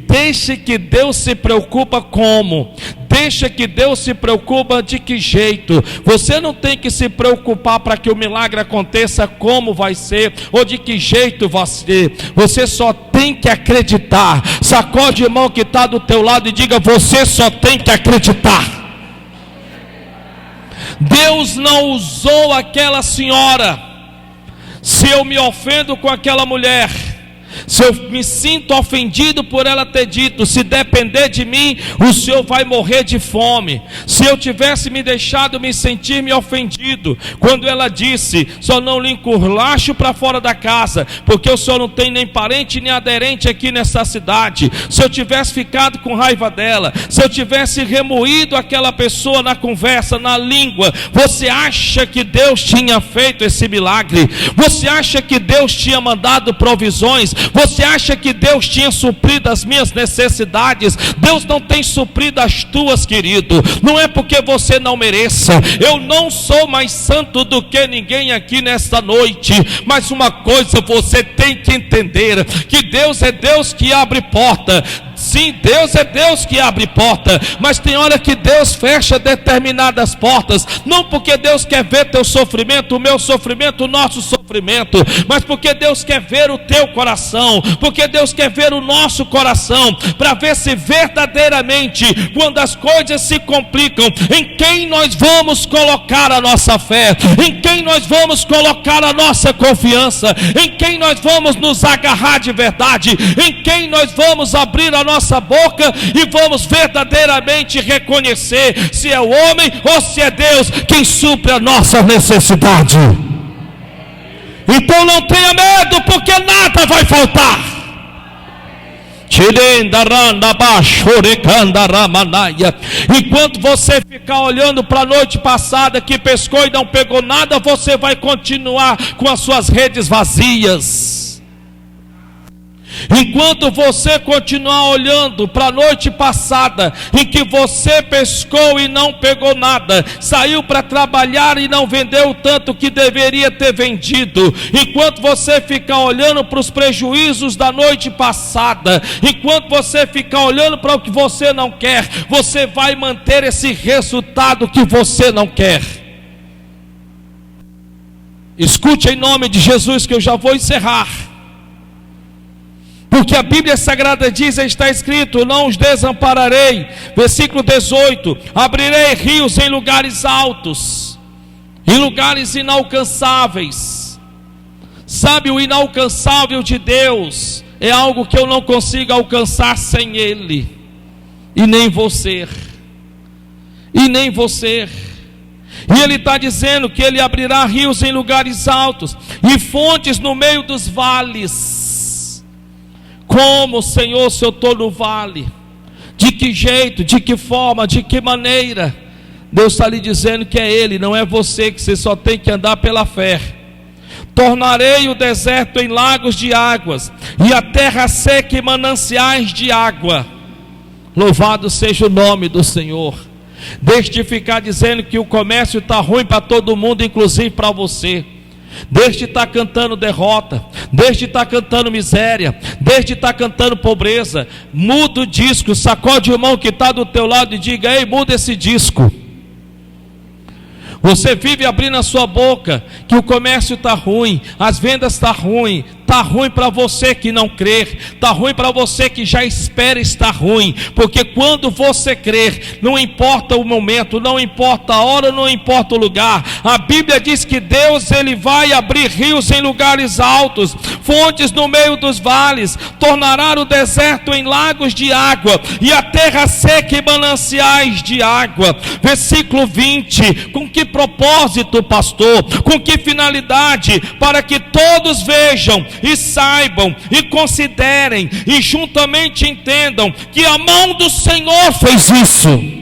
deixe que Deus se preocupa como? Deixa que Deus se preocupa de que jeito? Você não tem que se preocupar para que o milagre aconteça como vai ser, ou de que jeito vai ser. Você só tem que acreditar. Sacode a mão que está do teu lado e diga: você só tem que acreditar. Deus não usou aquela senhora. Se eu me ofendo com aquela mulher, se eu me sinto ofendido por ela ter dito: se depender de mim, o senhor vai morrer de fome. Se eu tivesse me deixado me sentir ofendido quando ela disse: só não lhe encurlacho para fora da casa, porque o senhor não tem nem parente nem aderente aqui nessa cidade. Se eu tivesse ficado com raiva dela, se eu tivesse remoído aquela pessoa na conversa, na língua, você acha que Deus tinha feito esse milagre? Você acha que Deus tinha mandado provisões? Você acha que Deus tinha suprido as minhas necessidades? Deus não tem suprido as tuas, querido. Não é porque você não mereça. Eu não sou mais santo do que ninguém aqui nesta noite. Mas uma coisa você tem que entender: que Deus é Deus que abre porta. Sim, Deus é Deus que abre porta, mas tem hora que Deus fecha determinadas portas, não porque Deus quer ver teu sofrimento, o meu sofrimento, o nosso sofrimento, mas porque Deus quer ver o teu coração, porque Deus quer ver o nosso coração, para ver se verdadeiramente, quando as coisas se complicam, em quem nós vamos colocar a nossa fé, em quem nós vamos colocar a nossa confiança, em quem nós vamos nos agarrar de verdade, em quem nós vamos abrir a nossa boca e vamos verdadeiramente reconhecer se é o homem ou se é Deus quem supre a nossa necessidade. Então não tenha medo, porque nada vai faltar. Enquanto você ficar olhando para a noite passada que pescou e não pegou nada, você vai continuar com as suas redes vazias. Enquanto você continuar olhando para a noite passada, em que você pescou e não pegou nada, saiu para trabalhar e não vendeu o tanto que deveria ter vendido, enquanto você ficar olhando para os prejuízos da noite passada, enquanto você ficar olhando para o que você não quer, você vai manter esse resultado que você não quer. Escute em nome de Jesus, que eu já vou encerrar. Porque a Bíblia Sagrada diz, está escrito: não os desampararei. Versículo 18: abrirei rios em lugares altos, em lugares inalcançáveis. Sabe, o inalcançável de Deus é algo que eu não consigo alcançar sem Ele. E nem você. E nem você. E Ele está dizendo que Ele abrirá rios em lugares altos e fontes no meio dos vales. Como, Senhor, se eu estou no vale? De que jeito, de que forma, de que maneira? Deus está lhe dizendo que é Ele, não é você, que você só tem que andar pela fé. Tornarei o deserto em lagos de águas, e a terra seca em mananciais de água. Louvado seja o nome do Senhor. Deixe de ficar dizendo que o comércio está ruim para todo mundo, inclusive para você. Deixe de estar cantando derrota, deixe de estar cantando miséria, deixe de estar cantando pobreza. Muda o disco, sacode o irmão que está do teu lado e diga: ei, muda esse disco. Você vive abrindo a sua boca que o comércio está ruim, as vendas estão ruim. Está ruim para você que não crer, está ruim para você que já espera estar ruim, porque quando você crer, não importa o momento, não importa a hora, não importa o lugar, a Bíblia diz que Deus, Ele vai abrir rios em lugares altos, fontes no meio dos vales, tornará o deserto em lagos de água, e a terra seca em mananciais de água. Versículo 20, com que propósito, pastor? Com que finalidade? Para que todos vejam e saibam e considerem e juntamente entendam que a mão do Senhor fez isso.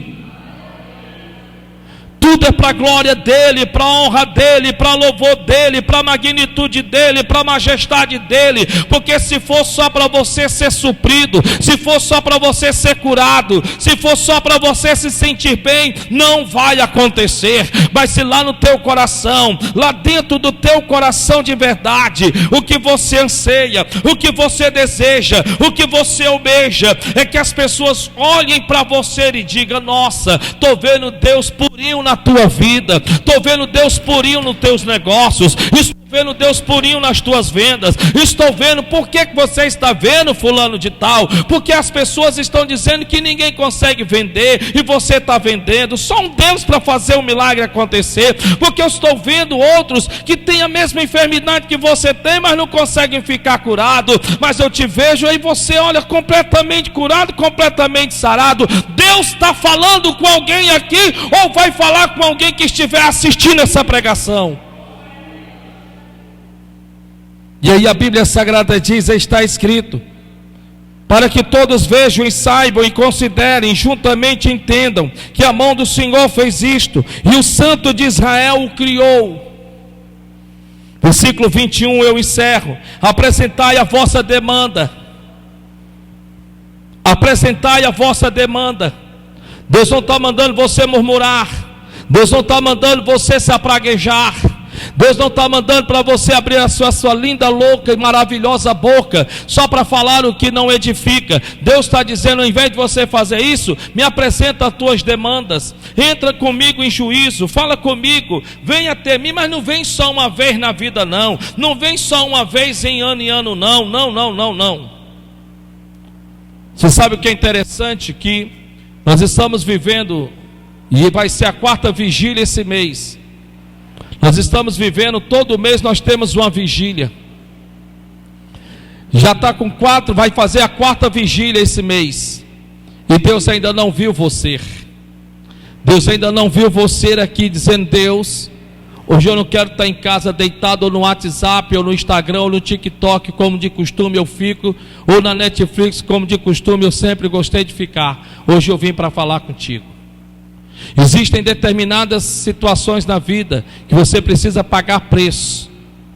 Tudo é para a glória dEle, para a honra dEle, para louvor dEle, para a magnitude dEle, para a majestade dEle. Porque se for só para você ser suprido, se for só para você ser curado, se for só para você se sentir bem, não vai acontecer. Mas se lá no teu coração, lá dentro do teu coração de verdade, o que você anseia, o que você deseja, o que você almeja, é que as pessoas olhem para você e digam: nossa, estou vendo Deus purinho na tua vida, estou vendo Deus purinho nos teus negócios, estou vendo Deus purinho nas tuas vendas, estou vendo. Por que você está vendo, fulano de tal? Porque as pessoas estão dizendo que ninguém consegue vender, e você está vendendo. Só um Deus para fazer um milagre acontecer. Porque eu estou vendo outros que têm a mesma enfermidade que você tem, mas não conseguem ficar curado. Mas eu te vejo aí, você olha completamente curado, completamente sarado. Deus está falando com alguém aqui, ou vai falar com alguém que estiver assistindo essa pregação. E aí a Bíblia Sagrada diz, está escrito: para que todos vejam e saibam e considerem, juntamente entendam, que a mão do Senhor fez isto, e o Santo de Israel o criou. Versículo 21, eu encerro: apresentai a vossa demanda. Apresentai a vossa demanda. Deus não está mandando você murmurar, Deus não está mandando você se apraguejar, Deus não está mandando para você abrir a sua linda, louca e maravilhosa boca só para falar o que não edifica. Deus está dizendo: ao invés de você fazer isso, me apresenta as tuas demandas, entra comigo em juízo, fala comigo, venha até mim. Mas não vem só uma vez na vida, não. Não vem só uma vez em ano, não. Não. Você sabe o que é interessante? Que nós estamos vivendo, e vai ser a 4ª vigília esse mês. Nós estamos vivendo, todo mês nós temos uma vigília. Já está com 4, vai fazer a 4ª vigília esse mês. E Deus ainda não viu você. Deus ainda não viu você aqui dizendo: Deus, hoje eu não quero estar em casa deitado, ou no WhatsApp, ou no Instagram, ou no TikTok, como de costume eu fico, ou na Netflix, como de costume eu sempre gostei de ficar. Hoje eu vim para falar contigo. Existem determinadas situações na vida que você precisa pagar preço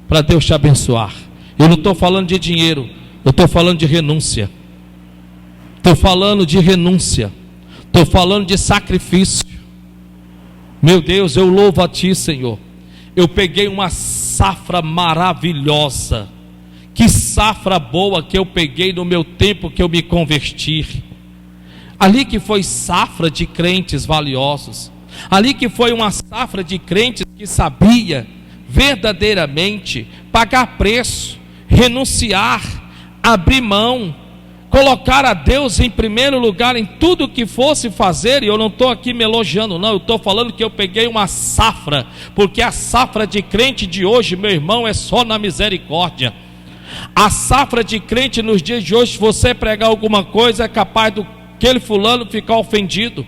para Deus te abençoar. Eu não estou falando de dinheiro, eu estou falando de renúncia. Estou falando de renúncia. Estou falando de sacrifício. Meu Deus, eu louvo a Ti, Senhor. Eu peguei uma safra maravilhosa. Que safra boa que eu peguei no meu tempo que eu me converti. Ali que foi safra de crentes valiosos. Ali que foi uma safra de crentes que sabia verdadeiramente pagar preço, renunciar, abrir mão, colocar a Deus em primeiro lugar em tudo que fosse fazer. E eu não estou aqui me elogiando, não. Eu estou falando que eu peguei uma safra, porque a safra de crente de hoje, meu irmão, é só na misericórdia. A safra de crente nos dias de hoje, se você pregar alguma coisa, é capaz do aquele fulano ficar ofendido.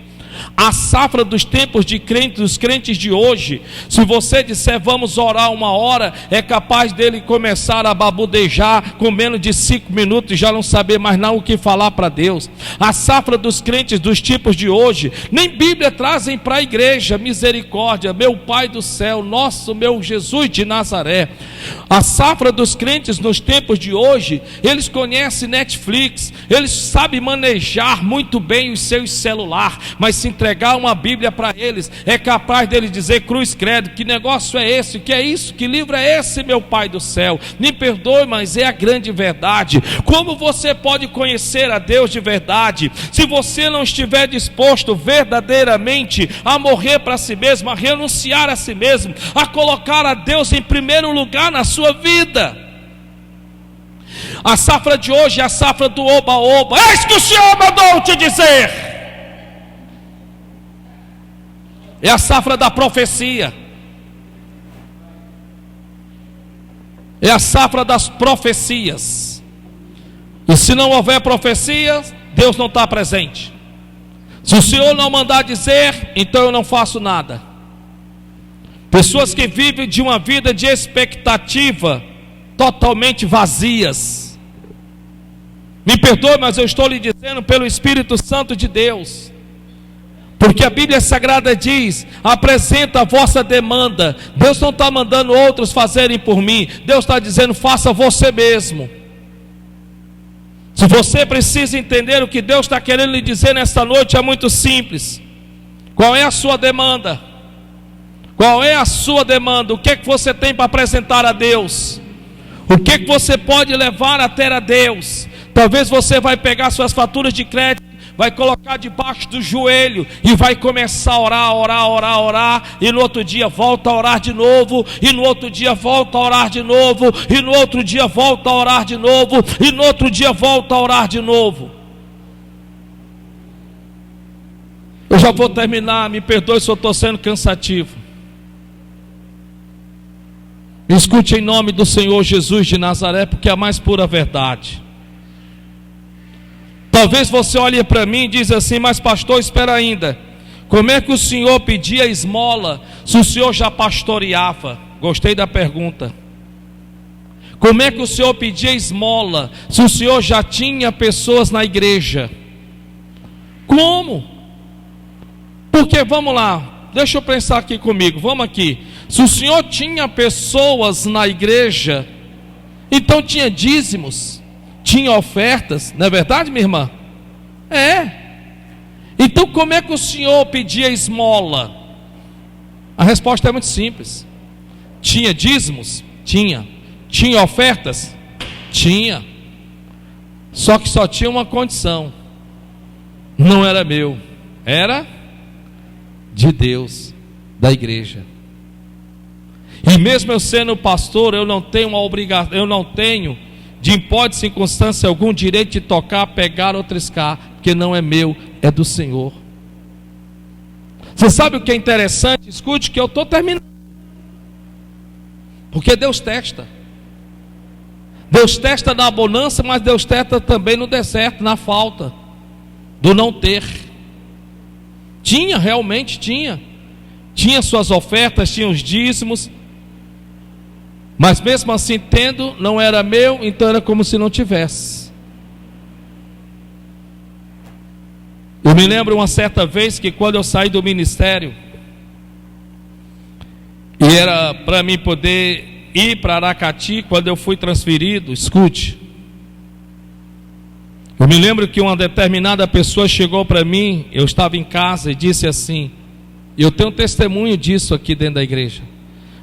A safra dos tempos de crentes, dos crentes de hoje, se você disser vamos orar 1 hora, é capaz dele começar a babudejar com menos de 5 minutos e já não saber mais nada o que falar para Deus. A safra dos crentes dos tipos de hoje, nem Bíblia trazem para a igreja. Misericórdia, meu Pai do céu, meu Jesus de Nazaré. A safra dos crentes nos tempos de hoje, eles conhecem Netflix, eles sabem manejar muito bem os seus celulares, mas se entregar uma Bíblia para eles, é capaz deles dizer cruz credo, que negócio é esse, que é isso, que livro é esse, meu Pai do céu? Me perdoe, mas é a grande verdade. Como você pode conhecer a Deus de verdade, se você não estiver disposto verdadeiramente a morrer para si mesmo, a renunciar a si mesmo, a colocar a Deus em primeiro lugar na sua vida? A safra de hoje é a safra do oba-oba. Eis que o Senhor mandou te dizer. É a safra da profecia. É a safra das profecias. E se não houver profecia, Deus não está presente. Se o Senhor não mandar dizer, então eu não faço nada. Pessoas que vivem de uma vida de expectativa totalmente vazias. Me perdoe, mas eu estou lhe dizendo pelo Espírito Santo de Deus. Porque a Bíblia Sagrada diz: apresenta a vossa demanda. Deus não está mandando outros fazerem por mim. Deus está dizendo: faça você mesmo. Se você precisa entender o que Deus está querendo lhe dizer nesta noite, é muito simples. Qual é a sua demanda? Qual é a sua demanda? O que é que você tem para apresentar a Deus? O que é que você pode levar até a Deus? Talvez você vai pegar suas faturas de crédito, vai colocar debaixo do joelho e vai começar a orar, e no outro dia volta a orar de novo, e no outro dia volta a orar de novo, e no outro dia volta a orar de novo, e no outro dia volta a orar de novo. Eu já vou terminar, me perdoe se eu estou sendo cansativo. Me escute em nome do Senhor Jesus de Nazaré, porque é a mais pura verdade. Talvez você olhe para mim e diz assim: mas pastor, espera ainda, como é que o senhor pedia esmola se o senhor já pastoreava? Gostei da pergunta. Como é que o senhor pedia esmola se o senhor já tinha pessoas na igreja? Como? Porque vamos lá, deixa eu pensar aqui comigo, vamos aqui. Se o senhor tinha pessoas na igreja, então tinha dízimos, tinha ofertas, não é verdade, minha irmã? É. Então como é que o senhor pedia esmola? A resposta é muito simples. Tinha dízimos? Tinha. Tinha ofertas? Tinha. Só que só tinha uma condição: não era meu, era de Deus, da igreja. E mesmo eu sendo pastor, eu não tenho uma obrigação, eu não tenho, de hipótese e circunstância algum, direito de tocar, pegar ou triscar, porque não é meu, é do Senhor. Você sabe o que é interessante? Escute que eu estou terminando. Porque Deus testa. Deus testa na bonança, mas Deus testa também no deserto, na falta, do não ter. Tinha, realmente tinha. Tinha suas ofertas, tinha os dízimos, mas mesmo assim tendo, não era meu, então era como se não tivesse. Eu me lembro uma certa vez que quando eu saí do ministério, e era para mim poder ir para Aracati, quando eu fui transferido, escute. Eu me lembro que uma determinada pessoa chegou para mim, eu estava em casa e disse assim, eu tenho testemunho disso aqui dentro da igreja.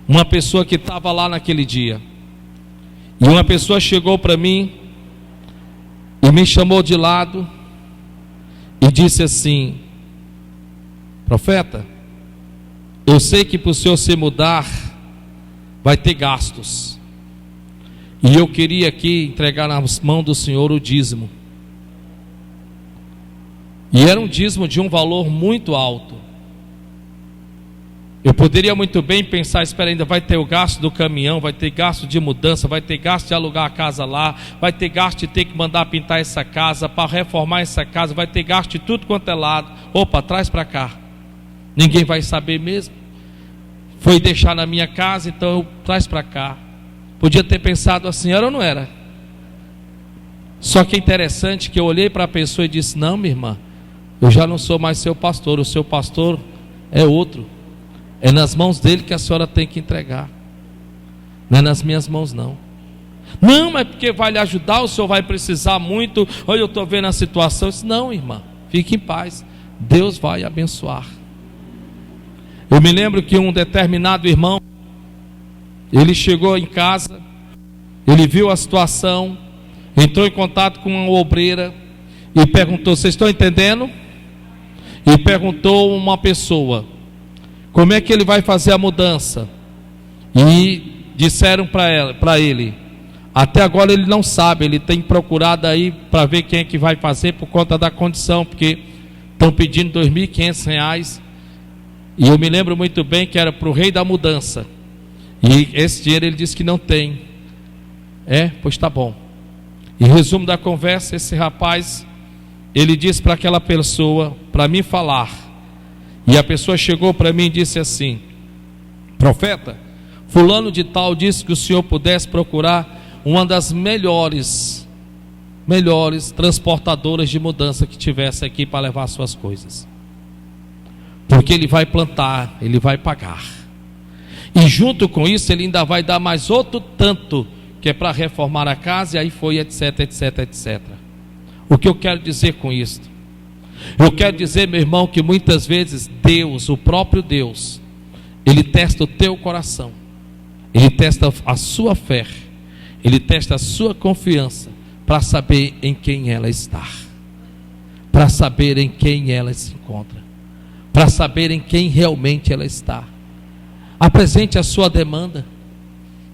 Uma pessoa que estava lá naquele dia, e uma pessoa chegou para mim e me chamou de lado e disse assim: profeta, eu sei que para o senhor se mudar vai ter gastos, e eu queria aqui entregar nas mãos do senhor o dízimo. E era um dízimo de um valor muito alto. Eu poderia muito bem pensar, espera, ainda vai ter o gasto do caminhão, vai ter gasto de mudança, vai ter gasto de alugar a casa lá, vai ter gasto de ter que mandar pintar essa casa, para reformar essa casa, vai ter gasto de tudo quanto é lado. Opa, traz para cá. Ninguém vai saber mesmo. Foi deixar na minha casa, então eu traz para cá. Podia ter pensado assim, era ou não era? Só que é interessante que eu olhei para a pessoa e disse, não, minha irmã, eu já não sou mais seu pastor, o seu pastor é outro. É nas mãos dele que a senhora tem que entregar. Não é nas minhas mãos não. Não, mas porque vai lhe ajudar, o senhor vai precisar muito. Olha, eu estou vendo a situação. Eu disse, não, irmã, fique em paz. Deus vai abençoar. Eu me lembro que um determinado irmão, ele chegou em casa, ele viu a situação, entrou em contato com uma obreira e perguntou, vocês estão entendendo? E perguntou uma pessoa, como é que ele vai fazer a mudança? E disseram para ele, até agora ele não sabe, ele tem procurado aí para ver quem é que vai fazer por conta da condição, porque estão pedindo R$2.500, e eu me lembro muito bem que era para o rei da mudança, e esse dinheiro ele disse que não tem. Pois tá bom. Em resumo da conversa, esse rapaz, ele disse para aquela pessoa, para mim falar, e a pessoa chegou para mim e disse assim, profeta, fulano de tal disse que o senhor pudesse procurar uma das melhores transportadoras de mudança que tivesse aqui para levar suas coisas, porque ele vai plantar, ele vai pagar, e junto com isso ele ainda vai dar mais outro tanto, que é para reformar a casa, e aí foi etc, etc, etc. O que eu quero dizer com isso? Eu quero dizer, meu irmão, que muitas vezes Deus, o próprio Deus, Ele testa o teu coração, Ele testa a sua fé, Ele testa a sua confiança, para saber em quem ela está, para saber em quem ela se encontra, para saber em quem realmente ela está. Apresente a sua demanda,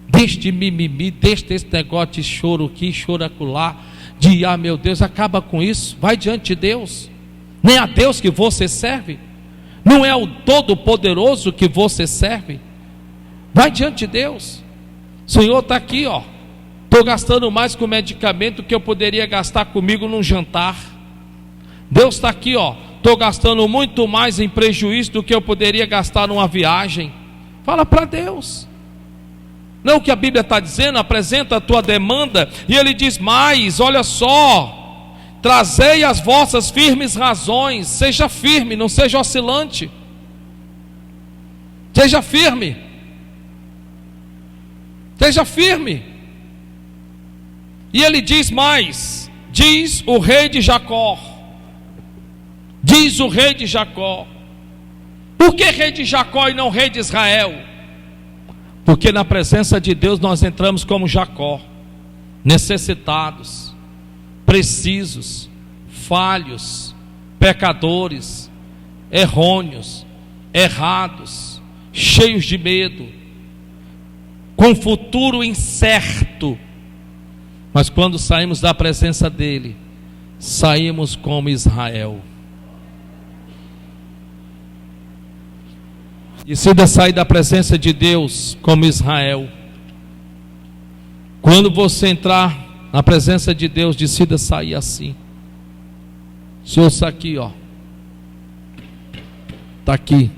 deixe de mimimi, deixe desse negócio de choro aqui, choro acolá, de meu Deus, acaba com isso, vai diante de Deus. Nem a Deus que você serve, não é o Todo-Poderoso que você serve, vai diante de Deus. Senhor, está aqui, estou gastando mais com medicamento que eu poderia gastar comigo num jantar. Deus está aqui, estou gastando muito mais em prejuízo do que eu poderia gastar numa viagem. Fala para Deus. Não o que a Bíblia está dizendo, apresenta a tua demanda, e ele diz mais, olha só, trazei as vossas firmes razões, seja firme, não seja oscilante, seja firme, e ele diz mais, diz o rei de Jacó, por que rei de Jacó e não rei de Israel? Porque na presença de Deus nós entramos como Jacó, necessitados, precisos, falhos, pecadores, errôneos, errados, cheios de medo, com futuro incerto. Mas quando saímos da presença dele, saímos como Israel. Decida sair da presença de Deus como Israel. Quando você entrar na presença de Deus, decida sair assim. Senhor, está aqui, está aqui.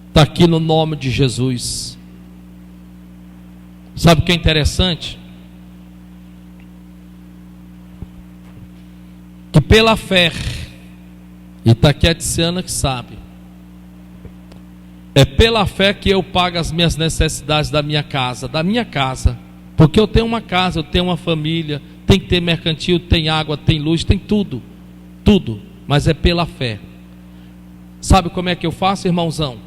Está aqui no nome de Jesus. Sabe o que é interessante? Que pela fé, e está aqui a Tiziana que sabe, é pela fé que eu pago as minhas necessidades da minha casa, porque eu tenho uma casa, eu tenho uma família, tem que ter mercantil, tem água, tem luz, tem tudo, mas é pela fé. Sabe como é que eu faço, irmãozão?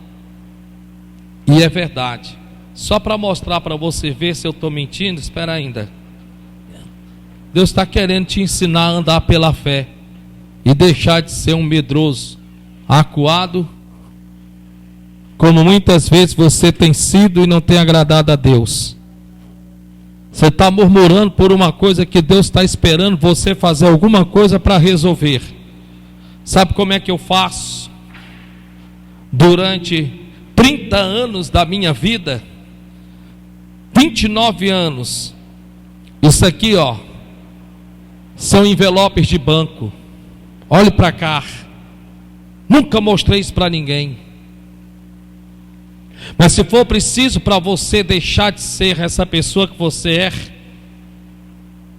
E é verdade, só para mostrar para você ver se eu estou mentindo, espera ainda. Deus está querendo te ensinar a andar pela fé, e deixar de ser um medroso, acuado, como muitas vezes você tem sido e não tem agradado a Deus. Você está murmurando por uma coisa que Deus está esperando você fazer alguma coisa para resolver. Sabe como é que eu faço? durante 30 anos da minha vida, 29 anos, isso aqui, ó, são envelopes de banco. Olhe para cá. Nunca mostrei isso para ninguém. Mas se for preciso para você deixar de ser essa pessoa que você é,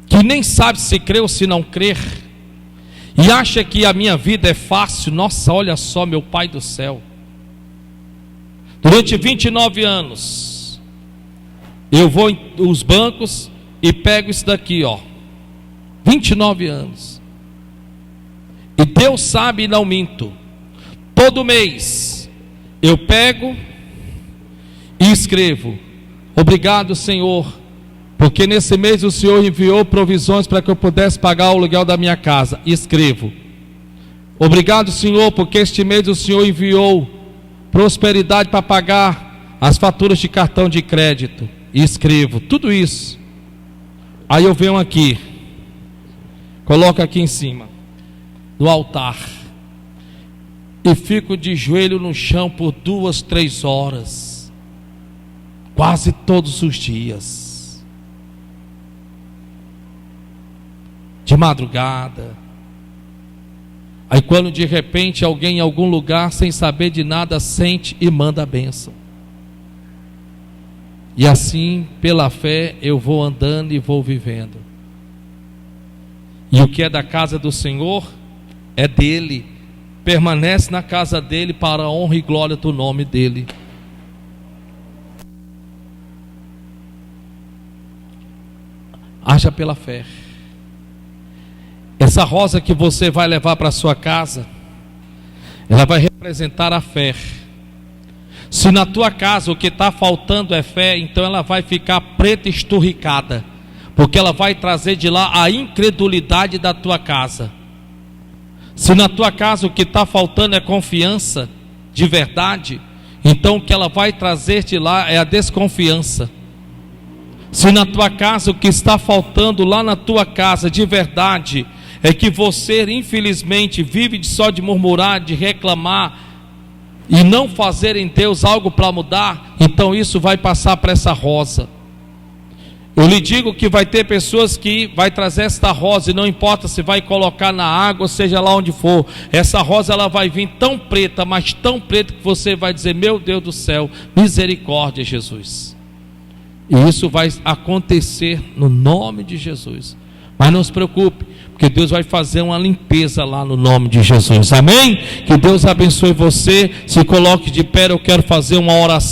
que nem sabe se crê ou se não crer, e acha que a minha vida é fácil, nossa, olha só, meu Pai do céu. Durante 29 anos, eu vou nos bancos e pego isso daqui, ó. 29 anos. E Deus sabe e não minto. Todo mês eu pego e escrevo: obrigado, Senhor, porque nesse mês o Senhor enviou provisões para que eu pudesse pagar o aluguel da minha casa. E escrevo: obrigado, Senhor, porque este mês o Senhor enviou prosperidade para pagar as faturas de cartão de crédito. E escrevo tudo isso. Aí eu venho aqui, coloco aqui em cima do altar e fico de joelho no chão por 2, 3 horas, quase todos os dias, de madrugada. Aí quando de repente alguém em algum lugar, sem saber de nada, sente e manda a bênção. E assim, pela fé, eu vou andando e vou vivendo. E o que é da casa do Senhor é dele, permanece na casa dele para a honra e glória do nome dele. Haja pela fé. Essa rosa que você vai levar para a sua casa, ela vai representar a fé. Se na tua casa o que está faltando é fé, então ela vai ficar preta e esturricada, porque ela vai trazer de lá a incredulidade da tua casa. Se na tua casa o que está faltando é confiança de verdade, então o que ela vai trazer de lá é a desconfiança. Se na tua casa o que está faltando lá na tua casa de verdade é que você infelizmente vive só de murmurar, de reclamar e não fazer em Deus algo para mudar, então isso vai passar para essa rosa. Eu lhe digo que vai ter pessoas que vai trazer esta rosa, e não importa se vai colocar na água, seja lá onde for, essa rosa ela vai vir tão preta, mas tão preta, que você vai dizer: meu Deus do céu, misericórdia, Jesus. E isso vai acontecer no nome de Jesus. Mas não se preocupe, porque Deus vai fazer uma limpeza lá no nome de Jesus. Amém? Que Deus abençoe você. Se coloque de pé, eu quero fazer uma oração.